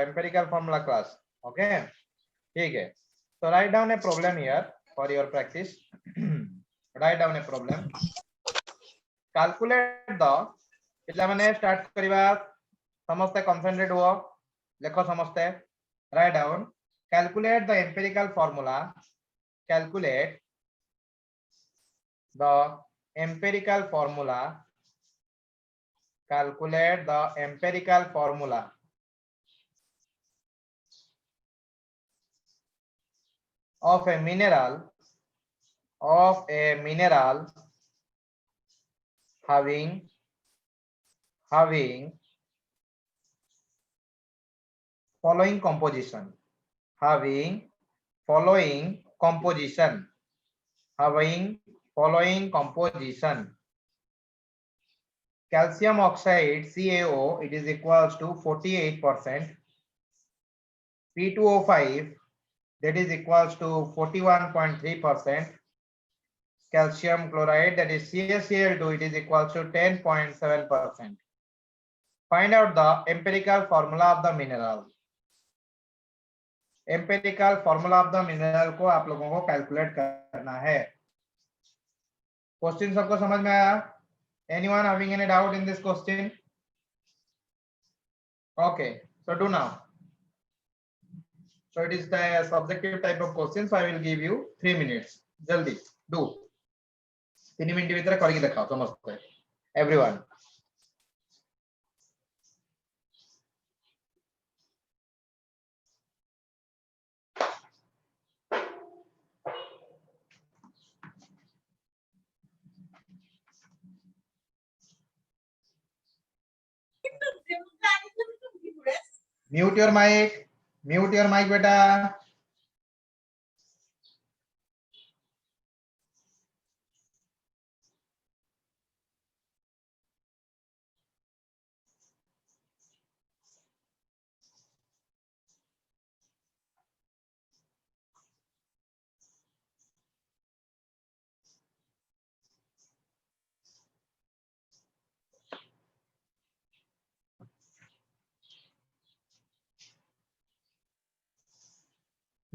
empirical formula class. Okay, ठीक है. So write down a problem here for your practice. Write down a problem. Calculate the पिला माने start करिवा समस्ते concentrate हुआ लिखो समस्ते. Write down. Calculate the empirical formula. Calculate the empirical formula. Calculate the empirical formula of a mineral having following composition. Calcium oxide CaO, it is equals to 48%. P2O5, that is equals to 41.3%. Calcium chloride, that is CaCl2, it is equals to 10.7%. Find out the empirical formula of the mineral. Empirical formula of the mineral को आप लोगों को calculate करना है. Question सबको समझ में आया? Anyone having any doubt in this question? Okay, so do now. So it is the subjective type of question, so I will give you 3 minutes. Jaldi do. 3 minute भीतर करके दिखाओ समझते. Everyone. Mute your mic. Mute your mic, beta.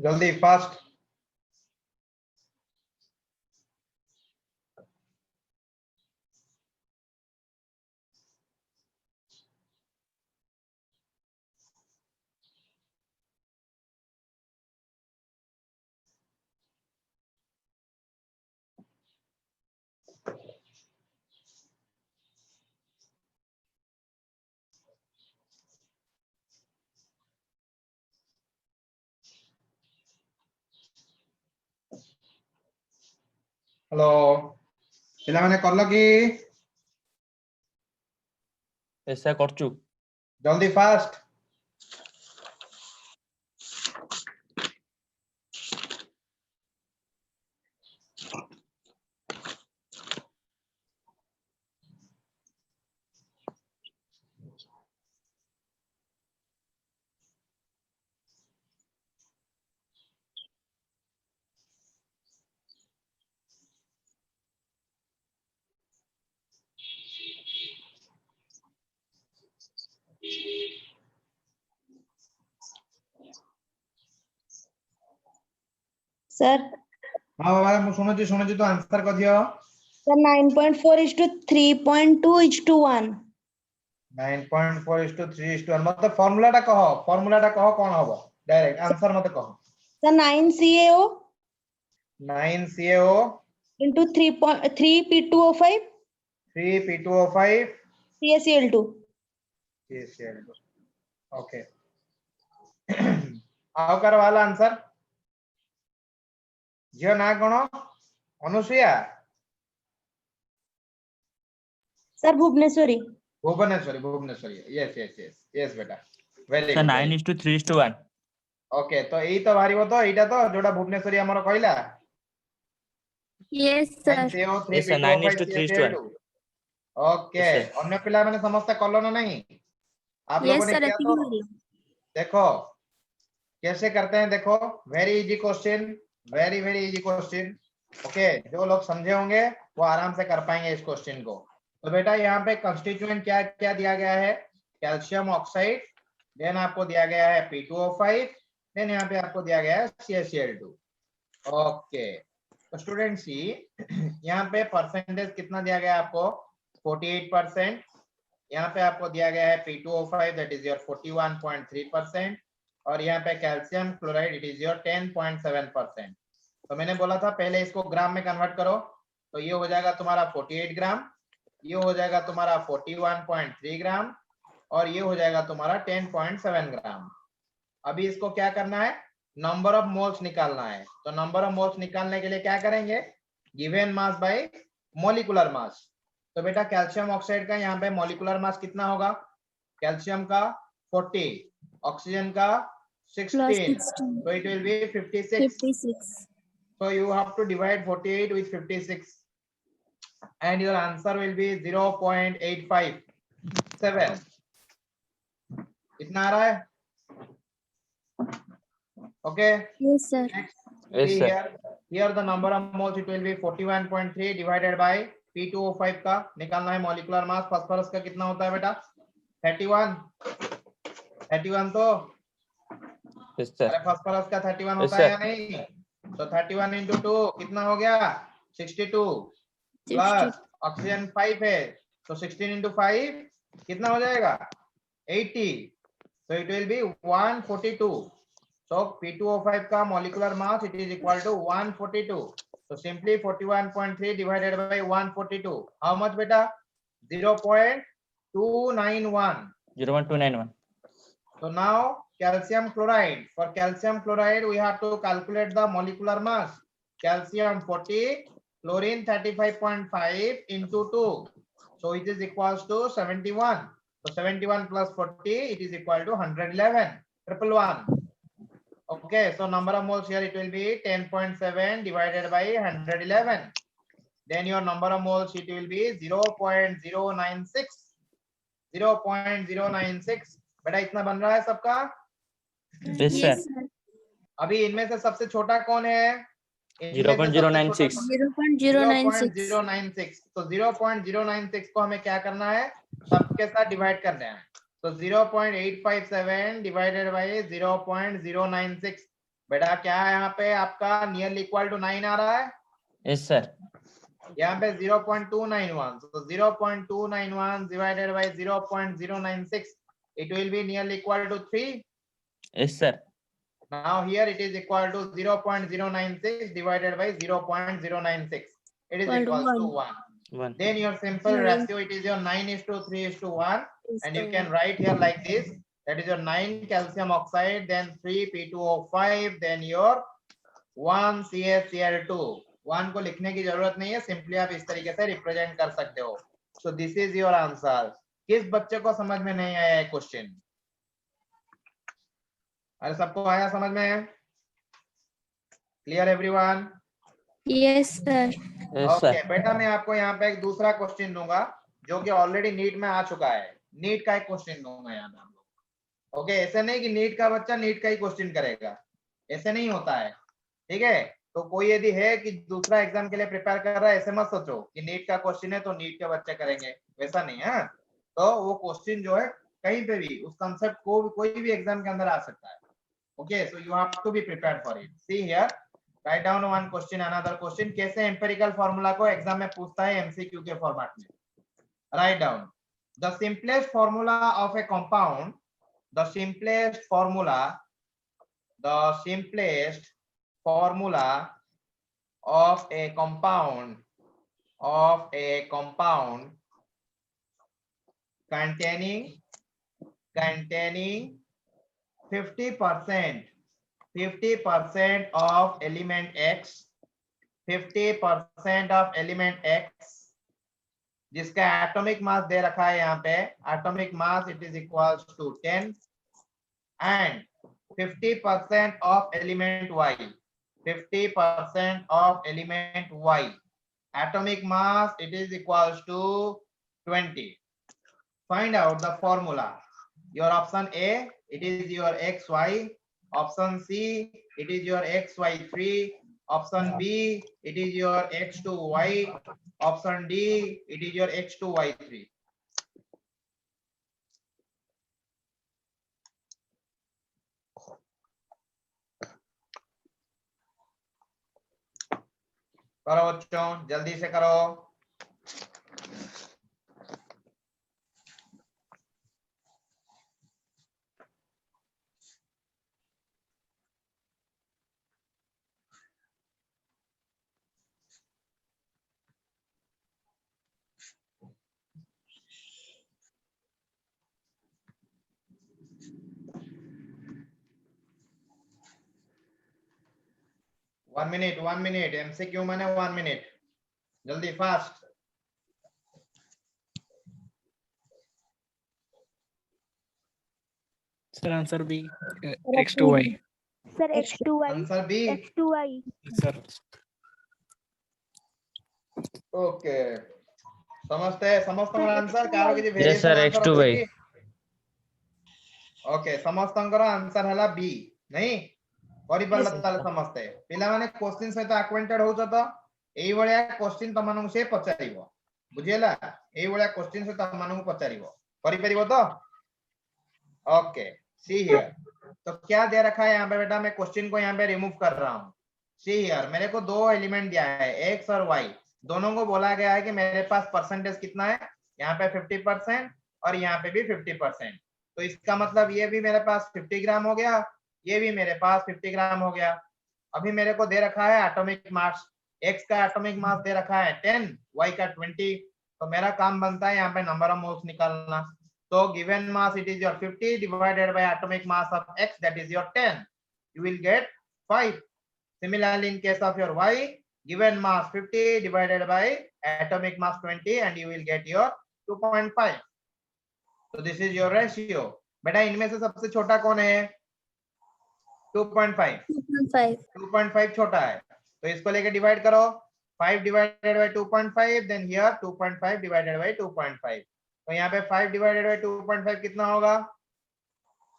जल्दी fast. Hello पिला माने करलो की ऐसा करचु जल्दी फास्ट. सर हाँ बाबा मैं सुनो तो आंसर कर दियो. सर 9.4:3.2:1. 9.4:3:1 मतलब फार्मूला टा कहो कोन हबो डायरेक्ट आंसर मत कहो. Sir 9CaO 9CaO into 3P2O5 CaCl2. Okay. आओ कर वाला आंसर जियो ना कोन अनुसुया सर भुवनेश्वरी यस बेटा वेरी सर गुड. 9:3:1. ओके तो एई तो बाहरिबो तो एटा तो जोडा भुवनेश्वरी हमर कहला. Yes sir. 9:3:1. ओके अन्य पिला माने समस्त कलो ना नहीं आप लोगों ने किया तो देखो कैसे करते हैं. देखो very easy question, very easy question. Okay जो लोग समझे होंगे वो आराम से कर पाएंगे इस क्वेश्चन को. तो बेटा यहाँ पे कंस्टिट्यूएंट क्या क्या दिया गया है. कैल्शियम ऑक्साइड देन आपको दिया गया है P2O5, देन यहाँ पे आपको दिया गया है CaCl2। ओके, तो स्टूडेंट सी यहाँ पे परसेंटेज कितना दिया गया है आपको 48%। यहाँ पे आपको दिया गया है P2O5 दैट इज योर 41.3%, और यहाँ पे calcium chloride it is your 10.7%। तो मैंने बोला था पहले इसको ग्राम में कन्वर्ट करो, तो ये हो जाएगा तुम्हारा 48 ग्राम, ये हो जाएगा तुम्हारा 41.3 ग्राम, और ये हो जाएगा तुम्हारा 10.7 ग्राम। अभी इसको क्या करना है, नंबर ऑफ मोल्स निकालना है। तो नंबर ऑफ मोल्स निकालने के लिए क्या करेंगे, given mass by molecular mass. तो बेटा कैल्शियम ऑक्साइड का यहाँ पे मॉलिक्यूलर मास कितना होगा, कैल्शियम का 40, ऑक्सीजन का 16, so it will be 56. So you have to divide 48 with 56 and your answer will be 0.857. इतना आ रहा है? Okay. Yes, sir. Next, Yes, see sir. here the number of moles it will be 41.3 divided by P2O5 का निकालना है molecular mass. Phosphorus का कितना होता है बेटा 31, 31 तो Yes, sir. अरे फास्फोरस का 31 Yes, होता है sir. या नहीं? तो 31 into 2 कितना हो गया 62, प्लस ऑक्सीजन 5 है, तो 16 into 5 कितना हो जाएगा 80, so it will be 142. So P2O5 का molecular mass it is equal to 142. So simply 41.3 divided by 142. How much beta? 0.291. 0.291. So now calcium chloride. For calcium chloride we have to calculate the molecular mass. Calcium 40, chlorine 35.5 into 2. So it is equals to 71. So 71 plus 40 it is equal to 111. 111. Okay, so number of moles here it will be 10.7 divided by 111. Then your number of moles it will be 0.096. 0.096. बेटा इतना बन रहा है सबका? Yes, sir. अभी इनमें से सबसे छोटा कौन है? 0.096. 0.096. तो 0.096 को हमें क्या करना है, सबके साथ डिवाइड करना है। तो 0.857 डिवाइडेड बाय 0.096, बेटा क्या है यहाँ पे आपका नियरली इक्वल टू 9 आ रहा है। Yes, sir. यहाँ पे 0.291, so 0.291 divided by 0.096 it will be nearly equal to 3. Yes, sir. Now here it is equal to 0.096 divided by 0.096. It is equal to 1. 1. Then your simple ratio it is your 9:3:1, and you can write here like this. That is your 9 calcium oxide, then 3 P2O5, then your 1 CaCl2. 1 को लिखने की जरूरत नहीं है, simply आप इस तरीके से रिप्रेजेंट कर सकते हो। So this is your answer. किस बच्चे को समझ में नहीं आया है क्वेश्चन? अरे सबको आया समझ में? Clear everyone? Yes, sir. Yes, sir. Okay बेटा, मैं आपको यहाँ पे एक दूसरा क्वेश्चन दूंगा जो कि ऑलरेडी नीट में आ चुका है। नीट का एक क्वेश्चन दूंगा यहाँ पे आप लोग। ओके, ऐसे नहीं कि नीट का बच्चा नीट का ही क्वेश्चन करेगा, ऐसे नहीं होता है, ठीक है? तो कोई यदि है कि दूसरा एग्जाम के लिए प्रिपेयर कर रहा है, ऐसे मत सोचो कि नीट का क्वेश्चन है तो नीट के बच्चे करेंगे, वैसा नहीं है। तो वो क्वेश्चन जो है कहीं पे भी उस कंसेप्ट को कोई भी एग्जाम के अंदर आ सकता है। Okay, so you have to be prepared for it. See here, write down one question another question. कैसे एम्पिरिकल फार्मूला को एग्जाम में पूछता है एमसीक्यू के फॉर्मेट में। Write down the simplest formula of a compound, the simplest formula of a compound containing 50% of element X, 50% of element X, जिसका atomic mass दे रखा है यहाँ पे, atomic mass it is equals to 10, and 50% of element Y, 50% of element Y, atomic mass it is equals to 20. Find out the formula. Your option A it is your XY, option C it is your XY3, option B it is your X2Y, option D it is your X2Y3. करो बच्चों, जल्दी से करो। One minute MCQ माने 1 मिनट, जल्दी fast. Sir, answer B. X2Y. Sir, X2Y. Answer B. X2Y. Sir. Okay, समझते समस्त आंसर कारो कि Yes, variation sir, answer X2 होते कि ओके समस्तंकर आंसर हैला बी नहीं परिबल ताले समझते पिला माने क्वेश्चन सहित अक्वेंटेड होउछ तो एई भलिया क्वेश्चन तमनु से पचारिबो बुझियला एई भलिया क्वेश्चन से तमनु पचारिबो करि परिबो तो ओके सी हियर। तो क्या दे रखा है यहाँ पे बेटा, मैं क्वेश्चन को यहाँ पे रिमूव कर रहा हूँ। सी हियर मेरे को दो एलिमेंट दिया है एक्स और वाई, दोनों को बोला गया है कि मेरे पास परसेंटेज कितना है, यहाँ पे 50% और यहाँ पे भी 50%। तो इसका मतलब ये भी मेरे पास 50 ग्राम हो गया, ये भी मेरे पास 50 ग्राम हो गया। अभी मेरे को दे रखा है एटॉमिक मास, एक्स का एटॉमिक मास दे रखा है 10, वाई का 20। तो मेरा काम बनता है यहाँ पे नंबर ऑफ मोल्स निकालना। So given mass it is your 50 divided by atomic mass of x, that is your 10. You will get 5. Similarly in case of your y, given mass 50 divided by atomic mass 20 and you will get your 2.5. So this is your ratio. बेटा इनमें से सबसे छोटा कौन है? 2.5. 2.5 छोटा है, तो इसको लेके डिवाइड करो। 5 divided by 2.5, then here 2.5 divided by 2.5. तो यहाँ पे 5 डिवाइडेड बाय 2.5 कितना होगा?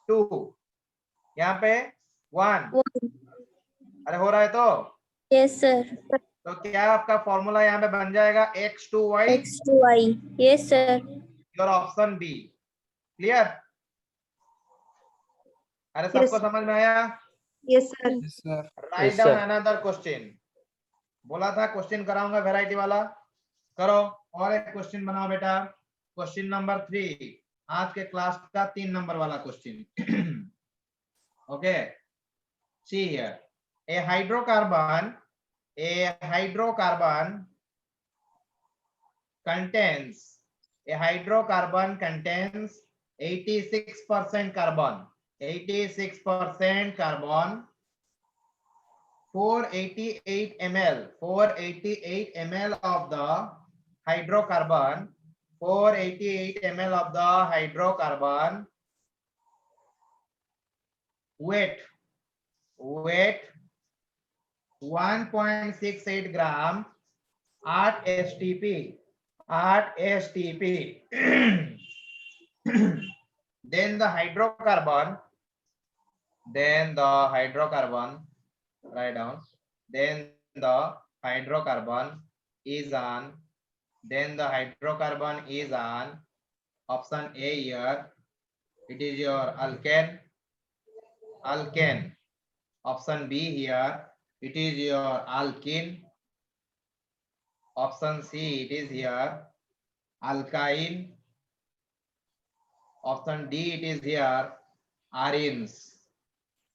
2। यहाँ पे 1। अरे हो रहा है तो? Yes, sir. तो क्या आपका फॉर्मूला यहाँ पे बन जाएगा x2y? X2Y. Yes, sir. Your option B. Clear? अरे सबको समझ में आया? Yes, sir. Yes, sir. Right Yes, down sir. Another question. बोला था क्वेश्चन कराऊंगा वैरायटी वाला, करो और एक क्वेश्चन बनाओ बेटा। क्वेश्चन नंबर 3 आज के क्लास का 3 नंबर वाला question. Okay see here A hydrocarbon contains 86% carbon, 488 ml of the hydrocarbon, 488 ml of the hydrocarbon weight 1.68 gram at STP then the hydrocarbon write down, then the hydrocarbon is on option A here, it is your alkane. Option B here, it is your alkene. Option C, it is here alkyne. Option D, it is here arenes.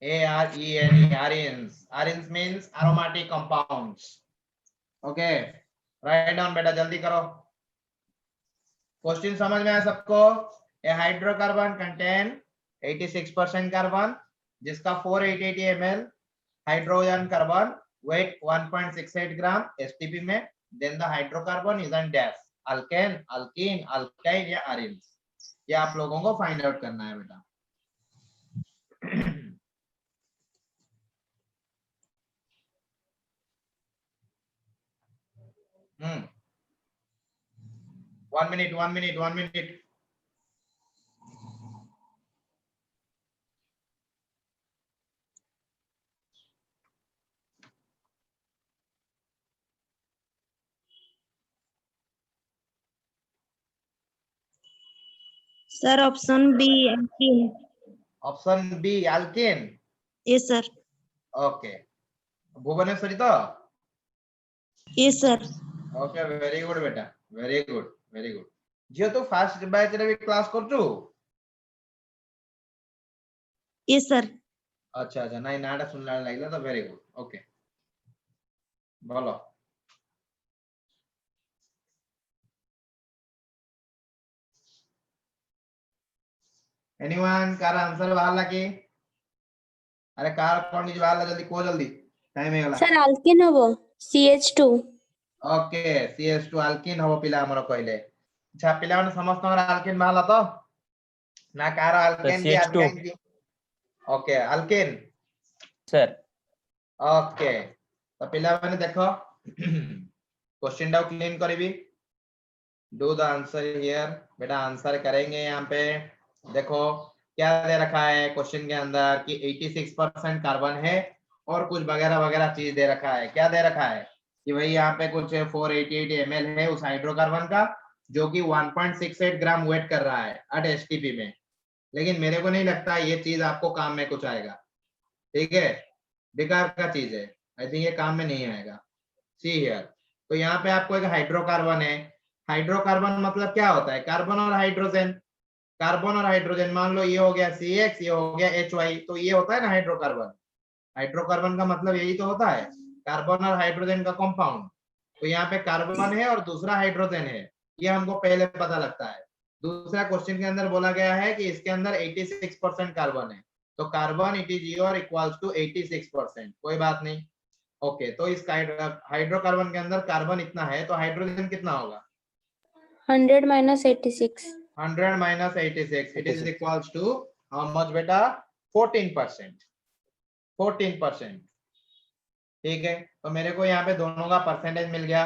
ARENE, arenes. Arenes means aromatic compounds. Okay, write down बेटा, जल्दी करो। Question समझ में आया सबको? ए hydrocarbon contain 86% carbon जिसका 488 ml hydrogen carbon weight 1.68 gram STP में, then the hydrocarbon is an dash alkane, alkene, alkyne या अरेन्स। ये आप लोगों को फाइंड आउट करना है बेटा। 1 minute. Sir, option B, alkene. Option B, alkene. Yes, sir. Okay. Bhuvaneshwari तो Yes, sir. Okay very good बेटा, वेरी गुड वेरी गुड। झियो तू फास्ट बैच रे भी क्लास करछु? Yes, sir. अच्छा अच्छा, नहीं नाटा सुनला लागला तो वेरी गुड, ओके बोलो। एनीवन कार आंसर बाहर कि? अरे कार कौन निज बाहर जल्दी को जल्दी टाइम हे गला। सर अल्किन हबो CH2। ओके CH2 अल्किन हबो पिला हमर कहले। अच्छा पिला माने समस्त हमर अल्किन बाहला तो ना कार अल्केन की CH2 अल्केन की। Okay alkene sir. ओके तो पिला माने देखो क्वेश्चन डाउ क्लीन करीबी। Do the answer here. बेटा आंसर करेंगे यहाँ पे। देखो क्या दे रखा है क्वेश्चन के अंदर कि 86% कार्बन है और कुछ वगैरह वगैरह चीज दे रखा है। क्या दे रखा है कि भाई यहाँ पे कुछ 488 ml है उस हाइड्रोकार्बन का, जो कि 1.68 ग्राम वेट कर रहा है एट एसटीपी में। लेकिन मेरे को नहीं लगता ये चीज आपको काम में कुछ आएगा, ठीक है, बेकार का चीज है। आई थिंक ये काम में नहीं आएगा। सी हियर, तो यहाँ पे आपको एक हाइड्रोकार्बन है। हाइड्रोकार्बन मतलब क्या होता है? कार्बन और हाइड्रोजन। कार्बन और हाइड्रोजन, मान लो ये हो गया CX, ये हो गया HY, तो ये होता है ना हाइड्रोकार्बन। हाइड्रोकार्बन का मतलब यही तो होता है, कार्बन और हाइड्रोजन का कंपाउंड। तो यहाँ पे कार्बन है और दूसरा हाइड्रोजन है, ये हमको पहले पता लगता है। दूसरा क्वेश्चन के अंदर बोला गया है कि इसके अंदर 86% कार्बन है, तो carbon it is your equals to 86%। कोई बात नहीं, ओके। तो इस हाइड्रोकार्बन के अंदर कार्बन इतना है, तो हाइड्रोजन कितना होगा? 100 minus 86। 100 minus 86, it is equals to how much बेटा? 14%। 14%, ठीक है। तो मेरे को यहाँ पे दोनों का परसेंटेज मिल गया।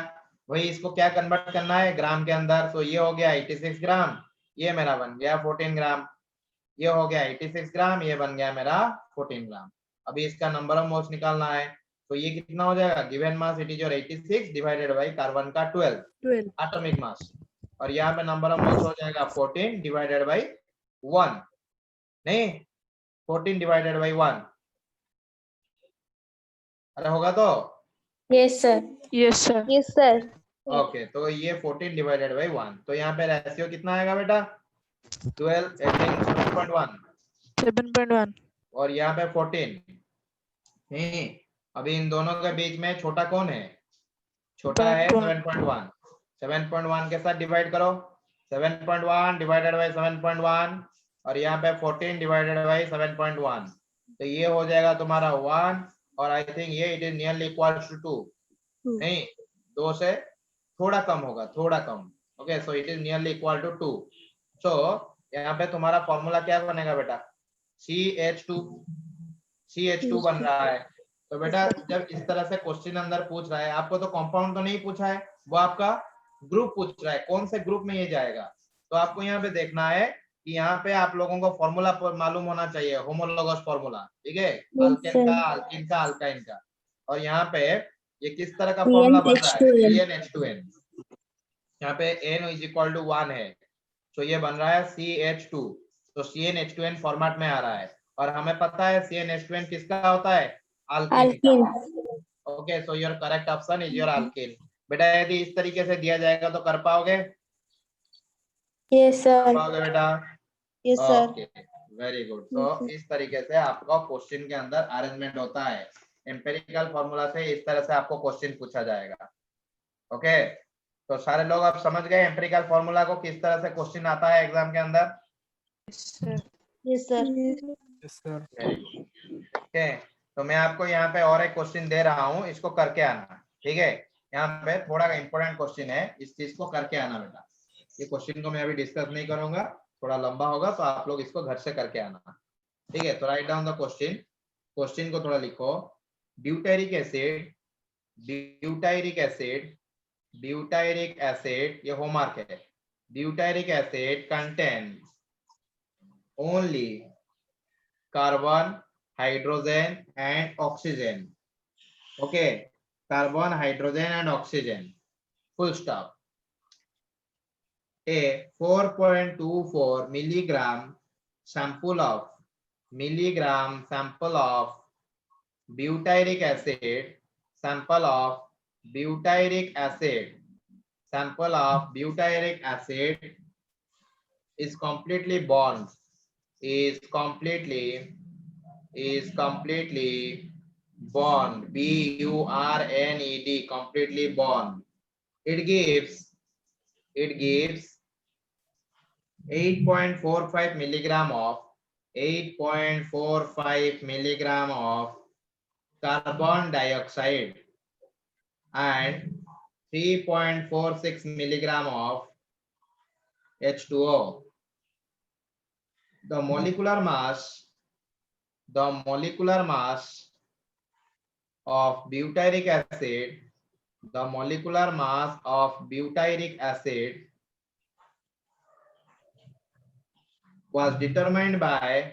वही इसको क्या कन्वर्ट करना है ग्राम के अंदर, तो ये हो गया 86 ग्राम, ये मेरा बन गया 14 ग्राम। ये हो गया 86 ग्राम, ये बन गया मेरा 14 ग्राम। अभी इसका नंबर ऑफ मोल्स निकालना है, तो ये कितना हो जाएगा? Given mass it is your 86 divided by carbon का 12 एटॉमिक मास, और यहाँ पे नंबर ऑफ मोल्स हो जाएगा 14 डिवाइडेड बाय 1, नहीं 14 डिवाइडेड बाय 1। अरे होगा तो? Yes sir. Yes, sir. Yes, sir. Okay तो ये 14 डिवाइडेड बाय 1, तो यहाँ पे रेशियो कितना आएगा बेटा? 12 18 7.1, 7.1. और यहाँ पे 14। नहीं, अभी इन दोनों के बीच में छोटा कौन है? छोटा है 7.1। 7.1 के साथ डिवाइड करो, 7.1 डिवाइडेड बाय 7.1, और यहाँ पे 14 डिवाइडेड बाय 7.1, तो ये हो जाएगा तुम्हारा 1, और आई थिंक ये it is nearly equal to 2। नहीं, 2 से थोड़ा कम होगा, थोड़ा कम। Okay so it is nearly equal to 2। So यहाँ पे तुम्हारा फॉर्मूला क्या बनेगा बेटा? CH2 बन रहा है। तो बेटा जब इस तरह से क्वेश्चन अंदर पूछ रहा है, आपको तो कंपाउंड तो नहीं पूछा है, वो आपका ग्रुप पूछ रहा है, कौन से ग्रुप में ये जाएगा। तो आपको यहाँ पे देखना है कि यहाँ पे आप लोगों को फॉर्मूला मालूम होना चाहिए, होमोलोगस फॉर्मूला, ठीक है, अल्केन का, अल्कीन का, अल्काइन का। और यहाँ पे ये किस तरह का फॉर्मूला बन रहा है? CnH2n। यहाँ पे n इज इक्वल टू 1 है, तो ये बन रहा है CH2, तो CnH2n फॉर्मेट में आ रहा है। और हमें पता है CnH2n किसका होता है? अल्कीन का। Okay so your correct option is your alkyne. बेटा यदि इस तरीके से दिया जाएगा तो कर पाओगे? Yes sir. पाओगे बेटा? Yes, sir. Okay very good. तो इस तरीके से आपका क्वेश्चन के अंदर अरेंजमेंट होता है। एम्पिरिकल फॉर्मूला से इस तरह से आपको क्वेश्चन पूछा जाएगा। ओके तो सारे लोग आप समझ गए एम्पिरिकल फॉर्मूला को, किस तरह से क्वेश्चन आता है एग्जाम के अंदर? Yes, sir. Yes, sir. Yes, sir. Okay तो मैं आपको यहाँ पे और एक क्वेश्चन दे रहा हूँ, इसको करके आना, ठीक है। यहाँ पे थोड़ा इंपॉर्टेंट क्वेश्चन है, इस चीज को करके आना बेटा। ये क्वेश्चन को मैं अभी डिस्कस नहीं करूंगा, थोड़ा लंबा होगा, तो आप लोग इसको घर से करके आना, ठीक है। तो right down the question, question को थोड़ा लिखो। Butyric acid, butyric acid, butyric acid, ये होमवर्क है। Butyric acid contain only carbon, hydrogen and oxygen. Okay, carbon, hydrogen and oxygen, full stop. A 4.24 milligram sample of butyric acid, sample of butyric acid, sample of butyric acid is completely bond, is completely bond, BURNED, completely bond. It gives 8.45 milligram of 8.45 milligram of carbon dioxide and 3.46 milligram of H2O. The molecular mass of butyric acid, the molecular mass of butyric acid was determined by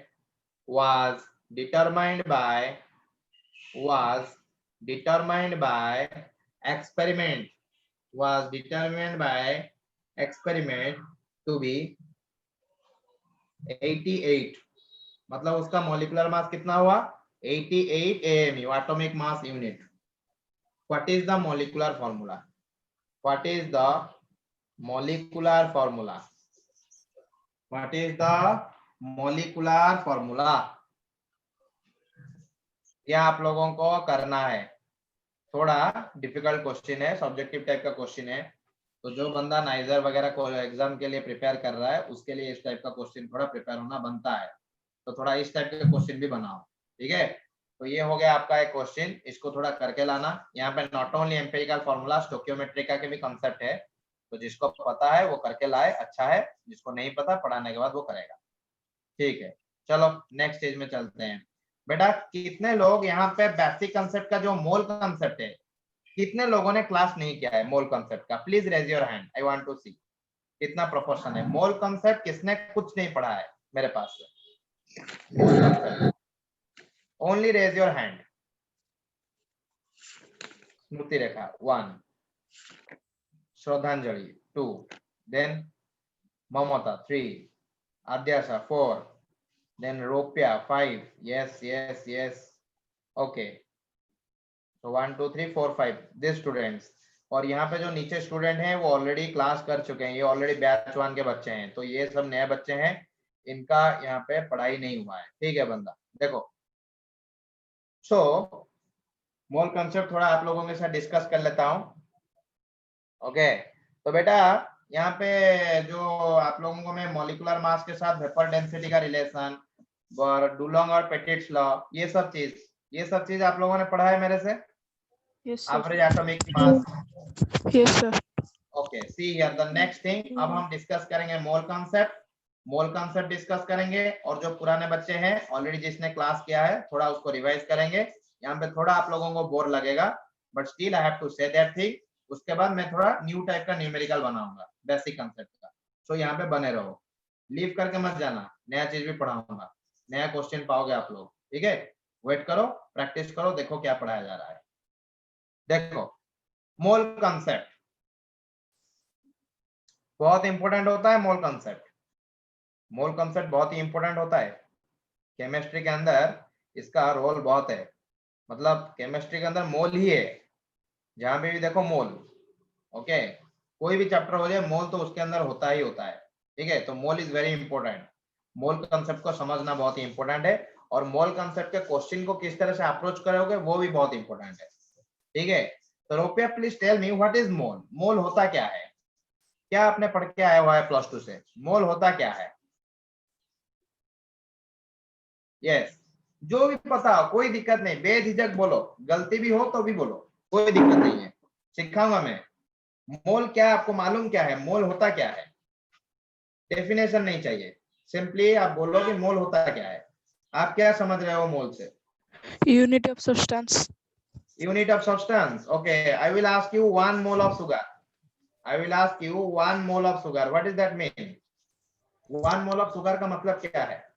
experiment to be 88, मतलब उसका molecular mass कितना हुआ 88 AMU, atomic mass unit. What is the molecular formula? What is the molecular formula? What is the molecular formula? क्या आप लोगों को करना है, थोड़ा डिफिकल्ट क्वेश्चन है, सब्जेक्टिव टाइप का क्वेश्चन है, तो जो बंदा नाइजर वगैरह को एग्जाम के लिए प्रिपेयर कर रहा है उसके लिए इस टाइप का क्वेश्चन थोड़ा प्रिपेयर होना बनता है, तो थोड़ा इस टाइप के क्वेश्चन भी बनाओ, ठीक है। तो ये हो गया आपका एक क्वेश्चन, इसको थोड़ा करके लाना। यहाँ पे not only empirical formula, stoichiometry का भी कंसेप्ट है, तो जिसको पता है वो करके लाए, अच्छा है, जिसको नहीं पता पढ़ाने के बाद वो करेगा, ठीक है। चलो नेक्स्ट स्टेज में चलते हैं। बेटा कितने लोग यहाँ पे बेसिक कंसेप्ट का जो मोल कंसेप्ट है, कितने लोगों ने क्लास नहीं किया है मोल कंसेप्ट का? Please raise your hand, I want to see कितना प्रोपोर्शन है। मोल कंसेप्ट किसने कुछ नहीं पढ़ा है मेरे पास से? Mole concept, only raise your hand. Smriti Rekha 1, Shraddhanjali 2, then Mamata 3, Adyasha 4, then Ropia 5, yes, okay, so 1 2 3 4 5 these students, और यहाँ पे जो नीचे स्टूडेंट हैं वो ऑलरेडी क्लास कर चुके हैं, ये ऑलरेडी बैच 1 के बच्चे हैं, तो ये सब नए बच्चे हैं, इनका यहाँ पे पढ़ाई नहीं हुआ है, ठीक है बंदा। देखो सो मोल कंसेप्ट थोड़ा आप लोगों के साथ डिस्कस कर लेता हूँ, ओके। तो बेटा यहाँ पे जो आप लोगों को मैं मॉलिक्यूलर मास के साथ वेपर डेंसिटी का रिलेशन और डुलोंग और पेटिट्स लॉ, ये सब चीज आप लोगों ने पढ़ा है मेरे से? Yes, sir. Average atomic mass, Yes, sir. Okay. See here the next thing, अब हम डिस्कस करेंगे मोल कंसेप्ट डिस्कस करेंगे, और जो पुराने बच्चे हैं ऑलरेडी जिसने क्लास किया है थोड़ा उसको रिवाइज करेंगे। यहाँ पे थोड़ा आप लोगों को बोर लगेगा, but still I have to say that thing. उसके बाद मैं थोड़ा न्यू टाइप का न्यूमेरिकल बनाऊंगा बेसिक कंसेप्ट का, सो यहाँ पे बने रहो, लीव करके मत जाना, नया चीज भी पढ़ाऊंगा, नया क्वेश्चन पाओगे आप लोग, ठीक है। वेट करो, प्रैक्टिस करो, देखो क्या पढ़ाया जा रहा है। देखो मोल कंसेप्ट बहुत इंपॉर्टेंट होता है, मोल कंसेप्ट बहुत ही इंपॉर्टेंट होता है केमिस्ट्री के अंदर, इसका रोल बहुत है, मतलब केमिस्ट्री के अंदर मोल ही है, जहां पे भी देखो मोल, ओके। कोई भी चैप्टर हो जाए मोल तो उसके अंदर होता ही होता है, ठीक है। तो mole is very important, mole concept को समझना बहुत ही इंपॉर्टेंट है, और मोल कंसेप्ट के क्वेश्चन को किस तरह से अप्रोच करोगे वो भी बहुत इंपॉर्टेंट है, ठीक है। तो रुपया please tell me what is mole, mole होता क्या है? क्या आपने पढ़ के आया हुआ है +2 से? मोल होता क्या है? यस, जो भी पता हो कोई दिक्कत नहीं, बेझिझक बोलो, गलती भी हो तो भी बोलो, कोई दिक्कत नहीं है, सिखाऊंगा मैं। मोल क्या आपको मालूम क्या है? मोल होता क्या है? डेफिनेशन नहीं चाहिए, सिंपली आप बोलो कि मोल होता क्या है। आप क्या समझ रहे हो मोल से? Unit of substance. Unit of substance, okay. I will ask you 1 mole of sugar, what is that mean? 1 mole of sugar का मतलब क्या है?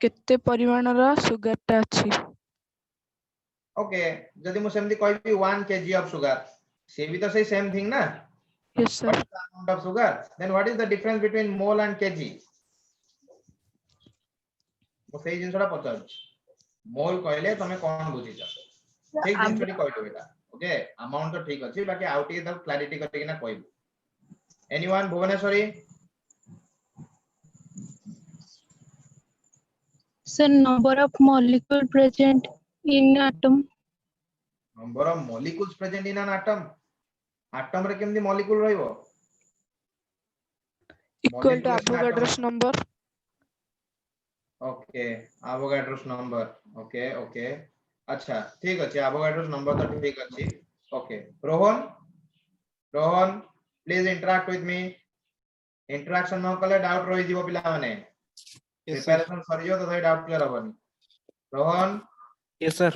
केते परिमाणर सुगर टा अछि? ओके, जदि मु सेमती कहबी 1 kg ऑफ सुगर, से भी तो सही सेम थिंग ना? Yes, sir. What is the amount of sugar? Then what is the difference between mole and kg? मु सेही जिंसटा पचार मोल कहले तमे कोन बुझिछ? ठीक जिंसटी कहलो बेटा, ओके अमाउंट तो ठीक अछि बाकी आउट के क्लैरिटी करके ना कहबो anyone Bhubaneswari Sir, number of molecule present in atom. Number of molecules present in an atom atom रे केमदी मॉलिक्यूल रहइबो Equal to Molecules in Avogadro's atom. number. Okay Avogadro's number okay okay अच्छा ठीक अछि एवोगाड्रोस नंबर तो ठीक अछि okay Rohan Rohan please interact with me interaction न कले डाउट रहि जीवो पिला माने प्रिपरेशन सरियो तो डाउट क्लियर होबनी रोहन Yes, sir.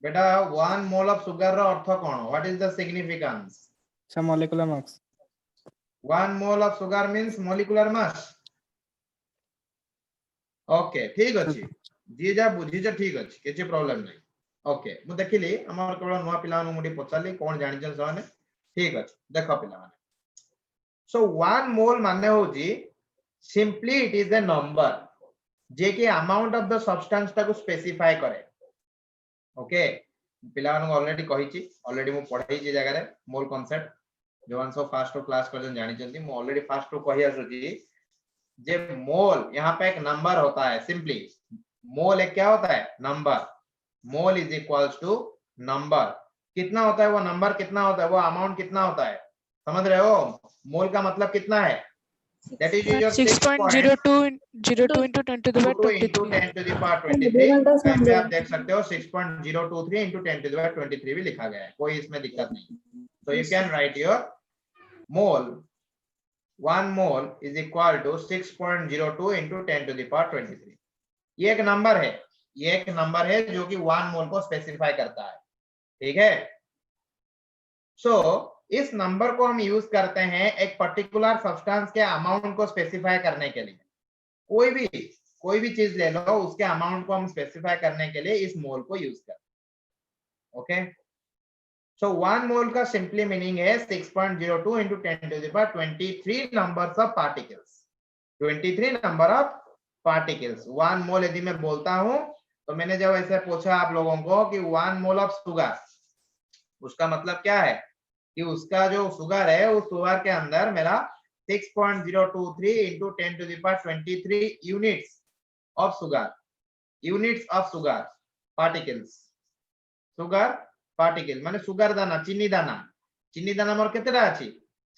बेटा 1 मोल ऑफ शुगर रो अर्थ कोन what is the significance Some molecular mass. 1 mole of sugar means molecular mass okay ठीक अछि जी जा बुझी जे ठीक अछि किछि प्रॉब्लम नै ओके मु देखिली हमर केवल नवा पिला नु मुडी पचाली कोन जानि छन सने ठीक अछि देखो पिला माने सो 1 मोल माने होजी simply it is a number जे कि अमाउंट ऑफ द सब्सटेंस ता को स्पेसिफाई करे ओके पिला नु ऑलरेडी कहि छी ऑलरेडी मु पढाई छी जगह रे मोल कांसेप्ट जोन सो फास्ट क्लास कर जन जानि छथि मु ऑलरेडी फास्ट कहि आसुची जे मोल यहाँ पे एक नंबर होता है सिंपली मोल एक क्या होता है number mole is equals to number कितना होता है वो नंबर कितना होता है वो अमाउंट कितना होता है समझ रहे हो मोल का मतलब कितना है that is your 6.02 into 10 to the power into 23. 10 to the power 23 कहीं पे आप देख सकते हो 6.023 into 10 to the power 23 भी लिखा गया है कोई इसमें दिक्कत नहीं so you can write your mole 1 mole is equal to 6.02 into 10 to the power 23 ये एक नंबर है ये एक नंबर है जो कि 1 मोल को स्पेसिफाई करता है ठीक है सो इस नंबर को हम यूज करते हैं एक पर्टिकुलर सब्सटेंस के अमाउंट को स्पेसिफाई करने के लिए कोई भी चीज ले लो उसके अमाउंट को हम स्पेसिफाई करने के लिए इस मोल को यूज करते हैं ओके So 1 mole का simply meaning है 6.02 into 10 to the power 23 numbers of particles. 23 number of particles. 1 mole यदि मैं बोलता हूं तो मैंने जब ऐसे पूछा आप लोगों को कि 1 mole of sugar उसका मतलब क्या है कि उसका जो शुगर है उस शुगर के अंदर मेरा 6.023 into 10 to the power 23 units of sugar particles sugar particle माने सुगर दाना चीनी दाना मोर केतेटा अछि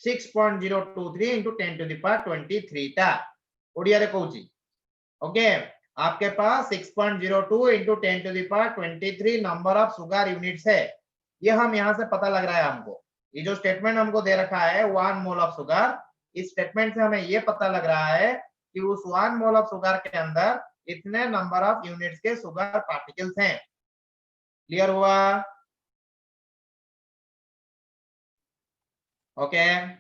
6.023 into 10 to the power 23 टा ओडिया रे कहूची ओके आपके पास 6.02 into 10 to the power 23 number of sugar units है ये हम यहां से पता लग रहा है हमको ये जो स्टेटमेंट हमको दे रखा है 1 मोल ऑफ सुगर इस स्टेटमेंट से हमें ये पता लग रहा है कि उस 1 मोल ऑफ सुगर के अंदर इतने नंबर ऑफ यूनिट्स के सुगर पार्टिकल्स हैं क्लियर हुआ Okay,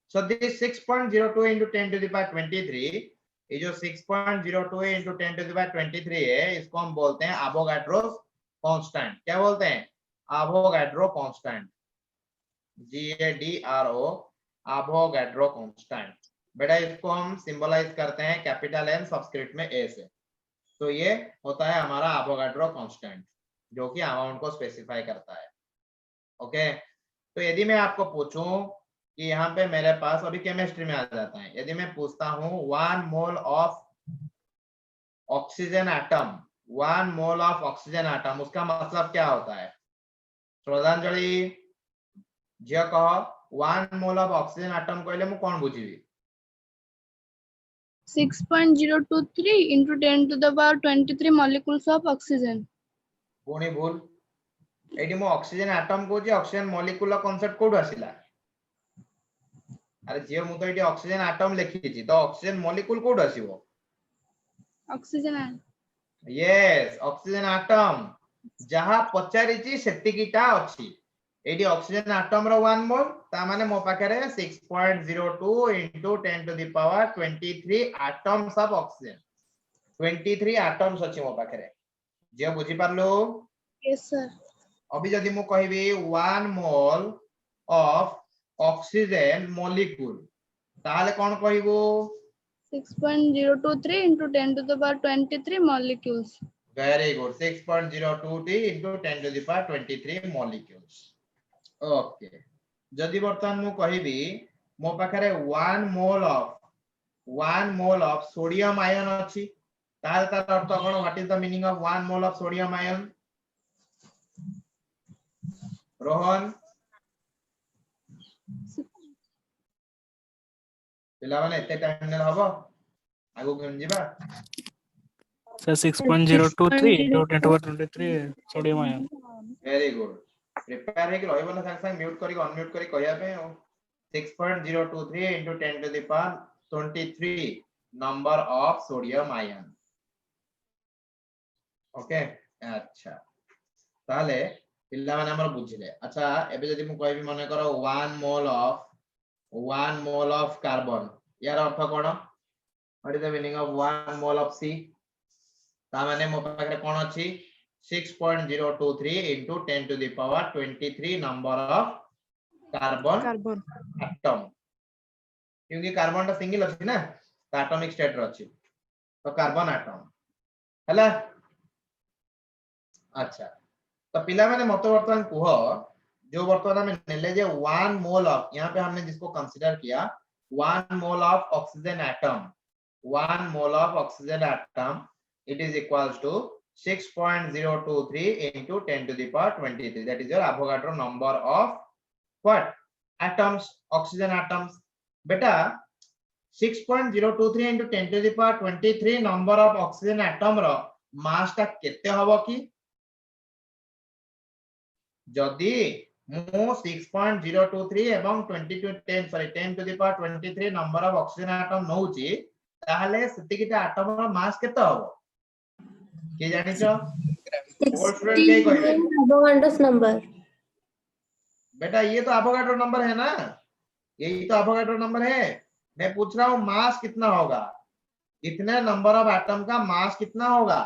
so this 6.02 into 10 to the power 23 ये जो 6.02 into 10 to the power 23 है इसको हम बोलते हैं एवोगाड्रो कांस्टेंट क्या बोलते हैं Avogadro constant GADRO Avogadro constant बेटा इसको हम सिंबलाइज करते हैं कैपिटल N सबस्क्रिप्ट में A से तो ये होता है हमारा एवोगाड्रो कांस्टेंट जो कि अमाउंट को स्पेसिफाई करता है ओके तो यदि मैं आपको पूछूं कि यहाँ पे मेरे पास अभी केमिस्ट्री में आ जाता है यदि मैं पूछता हूँ 1 mole of oxygen atom 1 mole of oxygen atom उसका मतलब क्या होता है श्रद्धांजलि जी कह 1 मोल ऑफ ऑक्सीजन एटम कहले मु कोन बुझिबी 6.023 into 10 to the power 23 molecules of oxygen. पुणी भूल एडी मो ऑक्सीजन एटम को जे ऑक्सीजन मॉलिक्यूल कांसेप्ट कोड आसिला अरे जे मु तो एडी ऑक्सीजन एटम लिखि छी तो ऑक्सीजन मॉलिक्यूल कोड आसीबो Oxygen. यस ऑक्सीजन एटम जहां पचारि छी सेतिकीटा अछि एडी ऑक्सीजन एटम रो 1 मोल ता माने मो पाखरे 6.02 into 10 to the power 23 atoms of oxygen 23 atoms अछि मो पाखरे जे बुझी पारलो Yes, sir. अभी जदि मु कहबी 1 मोल ऑफ ऑक्सीजन मॉलिक्यूल ताले कोन कहबो 6.023 into 10 to the power 23 molecules. Very good. 6.02T into 10 to the power 23 molecules. Okay. जदि बर्तमान मु कहिबी मो पाखरे 1 mole of sodium ion अछि तार तार अर्थ कोन what is the meaning of 1 mole of sodium ion Rohan पिला माने एते टाइम ने हबो आगु केन जिबा Sir, 6.023 into 10 to the power 23 sodium ion. Very good prepare है कि रहइबो ना संग संग म्यूट करी अनम्यूट करी कहिया पे 6.023 into 10 to the power 23 number of sodium ion okay अच्छा ताले पिल्ला माने हमर बुझिले अच्छा एबे जदि मु कहबी माने करो 1 mole of carbon यार अर्थ कोन what is the meaning of 1 mole of C ता माने मो पाखरे कोन अछि 6.023 into 10 to the power 23 number of carbon atom क्योंकि कार्बन ता सिंगल अछि ना एटॉमिक स्टेट रो अछि तो कार्बन एटम हला अच्छा तो पिला माने मत वर्तमान कुह जो वर्तमान हमें नेले जे 1 मोल ऑफ यहां पे हमने जिसको कंसीडर किया 1 mole of oxygen atom 1 mole of oxygen atom it is equals to 6.023 into 10 to the power 23 that is your Avogadro number of what atoms oxygen atoms beta 6.023 into 10 to the power 23 number of oxygen atom ro mass ta kete hobo ki जदि मु 6.023 एवं 10 to the power 23 number of oxygen atom नउची ताहले सेतिकिटा atom रो मास केते होबो के जानि छ old student के कहबे Avogadro's number. बेटा ये तो एवोगाड्रो नंबर है ना यही तो एवोगाड्रो नंबर है मैं पूछ रहा हूं मास कितना होगा इतने नंबर ऑफ एटम का मास कितना होगा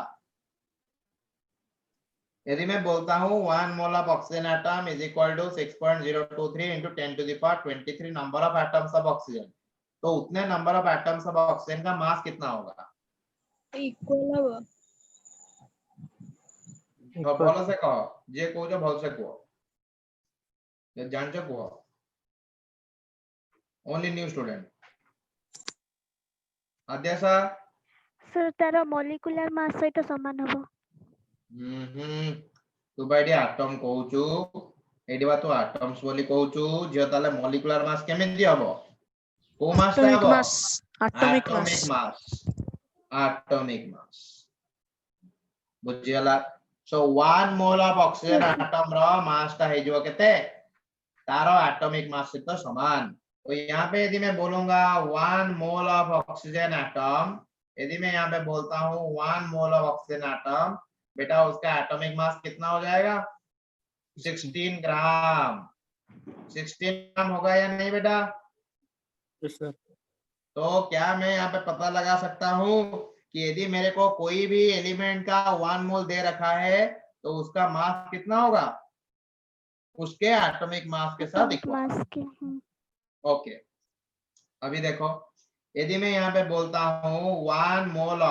यदि मैं बोलता हूं 1 mole of oxygen atom is equal to 6.023 into 10 to the power 23 number of atoms of oxygen तो उतने number of atoms of oxygen का मास कितना होगा इक्वल हबो तो भलो से कहो जे कहू भल से कहो ये जान छ कहो ओनली न्यू स्टूडेंट आद्यासा सर तार मॉलिक्यूलर मास सहित समान हबो तू बाइडी एटम कहूचू एडी बा तो एटम्स बोली कहूचू जे ताले मॉलिक्यूलर मास केमिति हबो को मास ता हबो atomic mass बुझियला so 1 mole of oxygen atom रो मास ता हे जो केते तारो एटॉमिक मास से तो समान तो यहाँ पे यदि मैं बोलूंगा 1 mole of oxygen atom यदि मैं यहाँ पे बोलता हूँ 1 mole of oxygen atom बेटा उसका एटॉमिक मास कितना हो जाएगा 16 ग्राम 16 ग्राम होगा या नहीं बेटा Yes, sir. तो क्या मैं यहाँ पे पता लगा सकता हूँ कि यदि मेरे को कोई भी एलिमेंट का 1 मोल दे रखा है तो उसका मास कितना होगा उसके एटॉमिक मास के साथ इक्वल ओके अभी देखो यदि मैं यहाँ पे बोलता हूँ 1 mole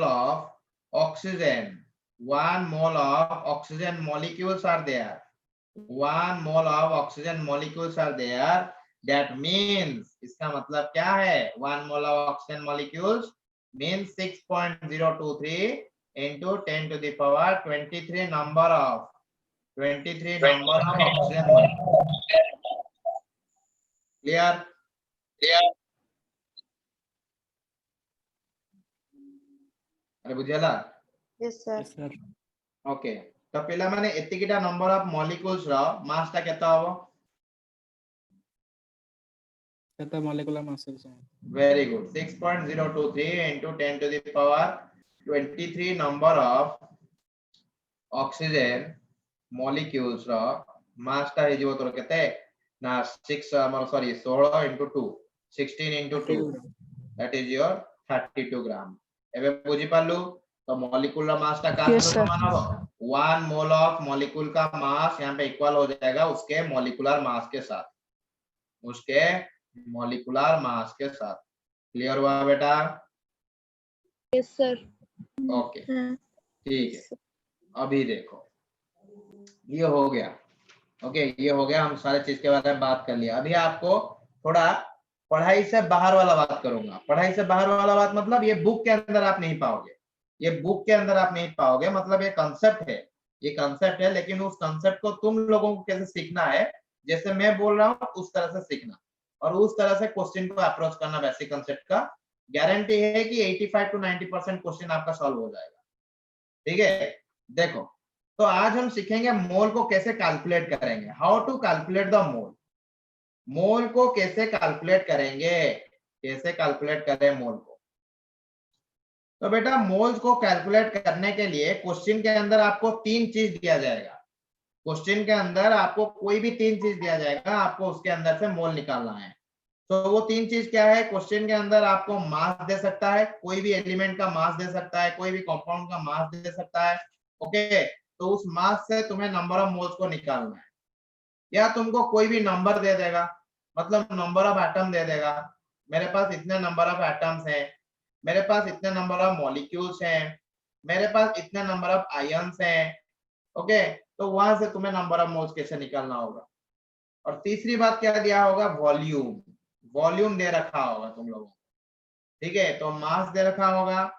of oxygen 1 mole of oxygen molecules are there 1 mole of oxygen molecules are there that means इसका मतलब क्या है 1 mole of oxygen molecules means 6.023 into 10 to the power 23 number of oxygen molecules clear अरे बुझियला Yes, sir. Yes, sir. Okay तो पिला माने एतिकिटा number of molecules रो मास ता केता होबो That's the molecular mass. very good 6.023 into 10 to the power 23 number of oxygen molecules रो मास ता हे जो तोर केते ना 6 sorry 16 into 2 16 into 2 that is your 32 ग्राम एबे बुझी पालु तो मॉलिक्यूलर मास का का समान होगा 1 मोल ऑफ मॉलिक्यूल का मास यहाँ पे इक्वल हो जाएगा उसके मॉलिक्यूलर मास के साथ क्लियर हुआ बेटा यस सर ओके ठीक है, अभी देखो ये हो गया। ओके ये हो गया, हम सारे चीज के बारे में बात कर लिया। अभी आपको थोड़ा पढ़ाई से बाहर वाला बात करूंगा। पढ़ाई से बाहर वाला बात मतलब ये बुक के अंदर आप नहीं पाओगे, ये बुक के अंदर आप नहीं पाओगे, मतलब ये कंसेप्ट है, ये कंसेप्ट है, लेकिन उस कंसेप्ट को तुम लोगों को कैसे सीखना है, जैसे मैं बोल रहा हूँ उस तरह से सीखना और उस तरह से क्वेश्चन को अप्रोच करना। वैसे कंसेप्ट का गारंटी है कि 85 to 90% क्वेश्चन आपका सॉल्व हो जाएगा। ठीक है, देखो तो आज हम सीखेंगे मोल को कैसे कैलकुलेट करेंगे, how to calculate the mole. Mole को कैसे कैलकुलेट करेंगे, कैसे कैलकुलेट करें मोल को। तो बेटा मोल्स को कैलकुलेट करने के लिए क्वेश्चन के अंदर आपको 3 चीज दिया जाएगा। क्वेश्चन के अंदर आपको कोई भी 3 चीज दिया जाएगा, आपको उसके अंदर से मोल निकालना है। तो वो 3 चीज क्या है, क्वेश्चन के अंदर आपको मास दे सकता है, कोई भी एलिमेंट का मास दे सकता है, कोई भी कंपाउंड का मास दे सकता है। ओके, तो उस मास से तुम्हें नंबर ऑफ मोल्स को निकालना है, या तुमको कोई भी नंबर दे देगा, मतलब नंबर ऑफ एटम दे देगा। मेरे पास इतने नंबर ऑफ एटम्स हैं, मेरे पास इतने नंबर ऑफ मॉलिक्यूल्स हैं, मेरे पास इतने नंबर ऑफ आयन्स हैं। ओके, तो वहां से तुम्हें नंबर ऑफ मोल्स कैसे निकालना होगा। और तीसरी बात क्या दिया होगा, वॉल्यूम, वॉल्यूम दे रखा होगा तुम लोगों को। ठीक है, तो मास दे रखा होगा,